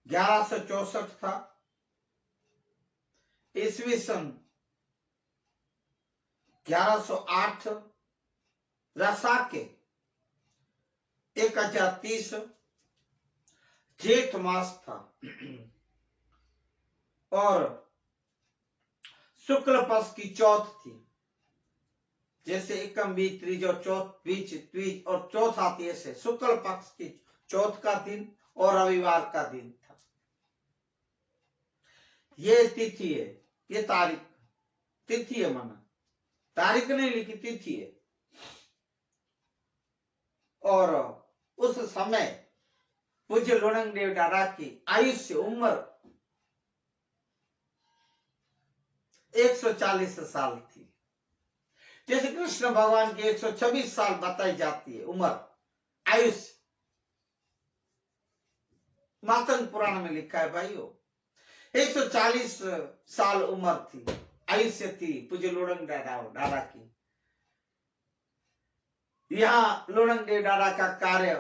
1164 था। ईस्वी सन 1108 रसाके 1030 जेठ मास था और शुक्ल पक्ष की चौथ थी। जैसे एकम बीज त्रीज और चौथ बीज और चौथ आती है, ऐसे शुक्ल पक्ष की चौथ का दिन और रविवार का दिन था। ये तिथि है, ये तारीख तिथि है, माना तारीख नहीं लिखी, तिथि है। और उस समय पूज्य लोणंग देव दादा की आयुष्य उम्र 140 साल थी। जैसे कृष्ण भगवान की 126 साल बताई जाती है उम्र आयुष्य, मातंग पुराण में लिखा है भाइयों। 140 साल उम्र थी, आयुष्य थी पूज्य लोणंग दादा की। यहाँ लोणंग देव दादा का कार्य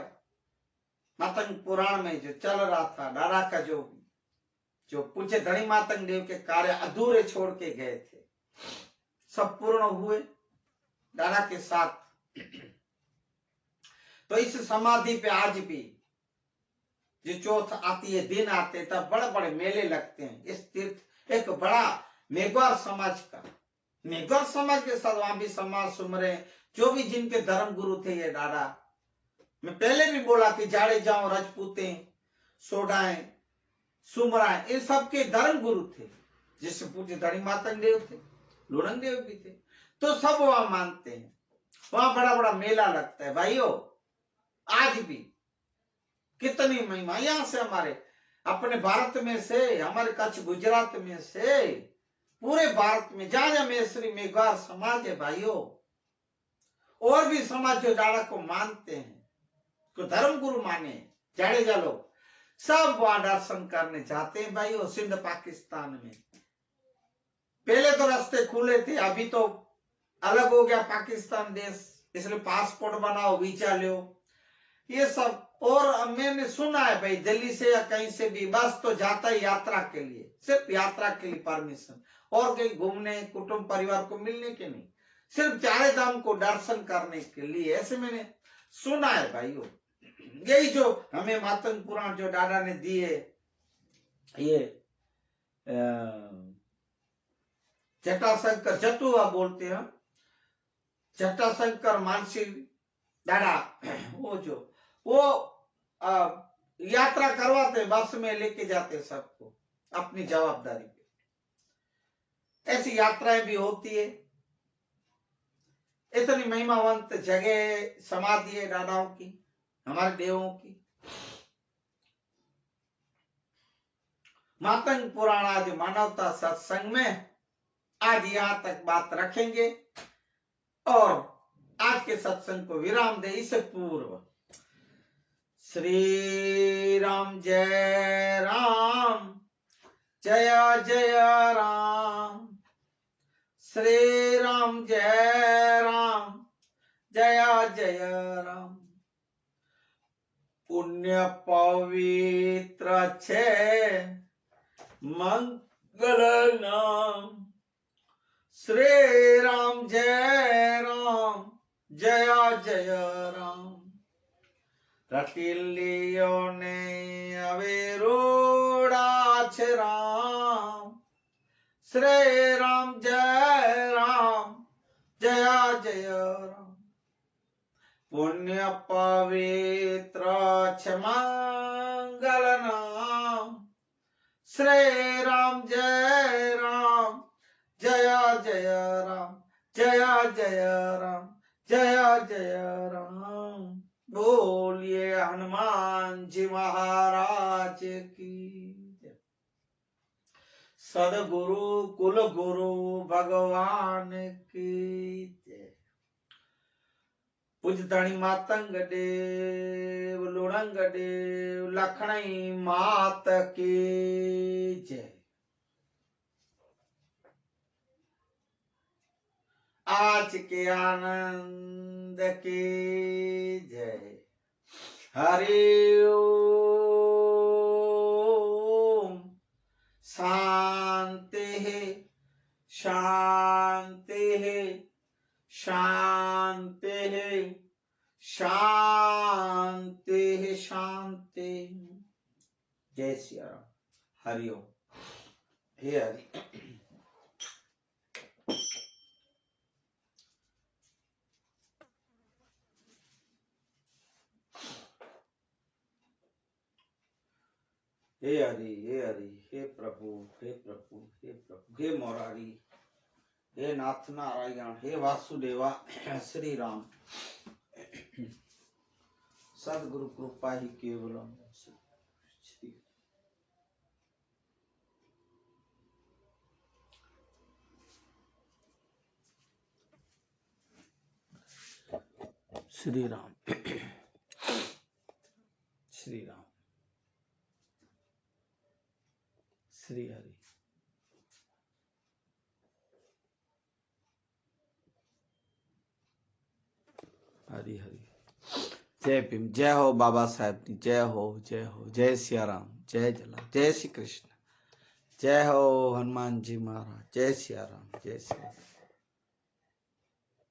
मातंग पुराण में जो चल रहा था, दादा का जो पूज्य धनी मातंग देव के कार्य अधूरे छोड़ के गए थे, सब पूर्ण हुए दादा के साथ। तो इस समाधि पे आज भी जो चौथ आती है, दिन आते, तब बड़े बड़े मेले लगते हैं। इस तीर्थ एक बड़ा मेघवार समाज का, मेघवार समाज के साथ वहां भी समाज सुमरे, जो भी जिनके धर्म गुरु थे ये दादा। मैं पहले भी बोला कि जाड़ेजाओं, राजपूते, सोडाएं, सुमराएं, इन सबके धर्म गुरु थे। जिससे पूज्य धनी मातंग देव थे, लोणंग देव भी थे, तो सब वहां मानते हैं। वहां बड़ा बड़ा मेला लगता है भाइयों। आज भी कितनी महिमा, यहां से हमारे अपने भारत में से, हमारे कच्छ गुजरात में से, पूरे भारत में जहां जहां मेसरी मेघवार समाज है भाइयों, और भी समाज जो दादा को मानते हैं, को धर्म गुरु माने, जाडेजा लोग, सब वहां दर्शन करने जाते हैं भाइयों। सिंध पाकिस्तान में पहले तो रास्ते खुले थे, अभी तो अलग हो गया पाकिस्तान देश, इसलिए पासपोर्ट बनाओ, वीजा लो, ये सब। और मैंने सुना है भाई, दिल्ली से या कहीं से भी बस तो जाता है यात्रा के लिए, सिर्फ यात्रा के लिए परमिशन, और कहीं घूमने, कुटुंब परिवार को मिलने के नहीं, सिर्फ चारे धाम को दर्शन करने के लिए, ऐसे मैंने सुना है भाइयों। यही जो हमें मातंग पुराण जो दादा ने दिए, ये जटाशंकर जटुआ बोलते हैं, जटाशंकर मानसी दादा, वो यात्रा करवाते, बस में लेके जाते सबको अपनी जवाबदारी पे। ऐसी यात्राएं भी होती है। इतनी महिमावंत जगह समाधि है दादाओं की, हमारे देवों की। मातंग पुराण आज मानवता सत्संग में आज यहां तक बात रखेंगे और आज के सत्संग को विराम दे। इससे पूर्व श्री राम जय राम, जय जय राम, श्री राम जय राम, जय जय राम। पुण्य पवित्र छे मंगल नाम, श्री राम जय राम, जय जय राम। रटिलियो ने अवेरोड़ा छे राम, श्री राम जय राम, जय जय राम। पुण्य पवित्र छे मंगल नाम, श्री राम जय राम, जय जय राम, जय जय राम, जय जय राम। बोलिए हनुमान जी महाराज की, सदगुरु कुल गुरु भगवान की जय। पूज्य धनी मातंग देव, लोणंग देव, लखनई मात की जय। आज के आनंद की जय। हरि ओम। शांति है शांति है शांति है शांति है शांति। जय श्री राम। हरि ओम। हे हरि। हे हरि हे हरि हे प्रभु हे प्रभु हे प्रभु हे मुरारी हे नाथ नारायण हे वासुदेवा श्री राम। सदगुरु कृपा ही केवलम। श्री राम श्री राम श्री हरि। हरि हरि। जय भीम। जय हो बाबा साहेब की जय हो जय हो। जय सिया राम जय जला। जय श्री कृष्ण। जय हो हनुमान जी महाराज। जय सिया राम जय सिया राम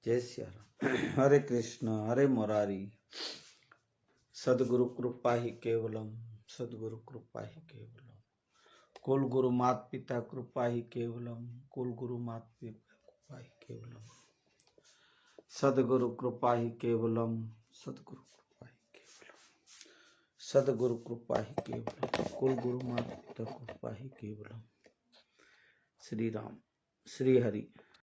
जय सिया राम। हरे कृष्ण हरे मुरारी। सदगुरु कृपा ही केवलम। सदगुरु कृपा ही केवलम। कुल गुरु मात पिता कृपा ही केवलम। कुल गुरु मात पिता कृपा ही केवलम। सदगुरु कृपा ही केवलम। सदगुरु कृपा ही केवलम। सदगुरु कृपा ही केवलम। कुल गुरु मात पिता कृपा ही केवलम। श्री राम श्री हरि।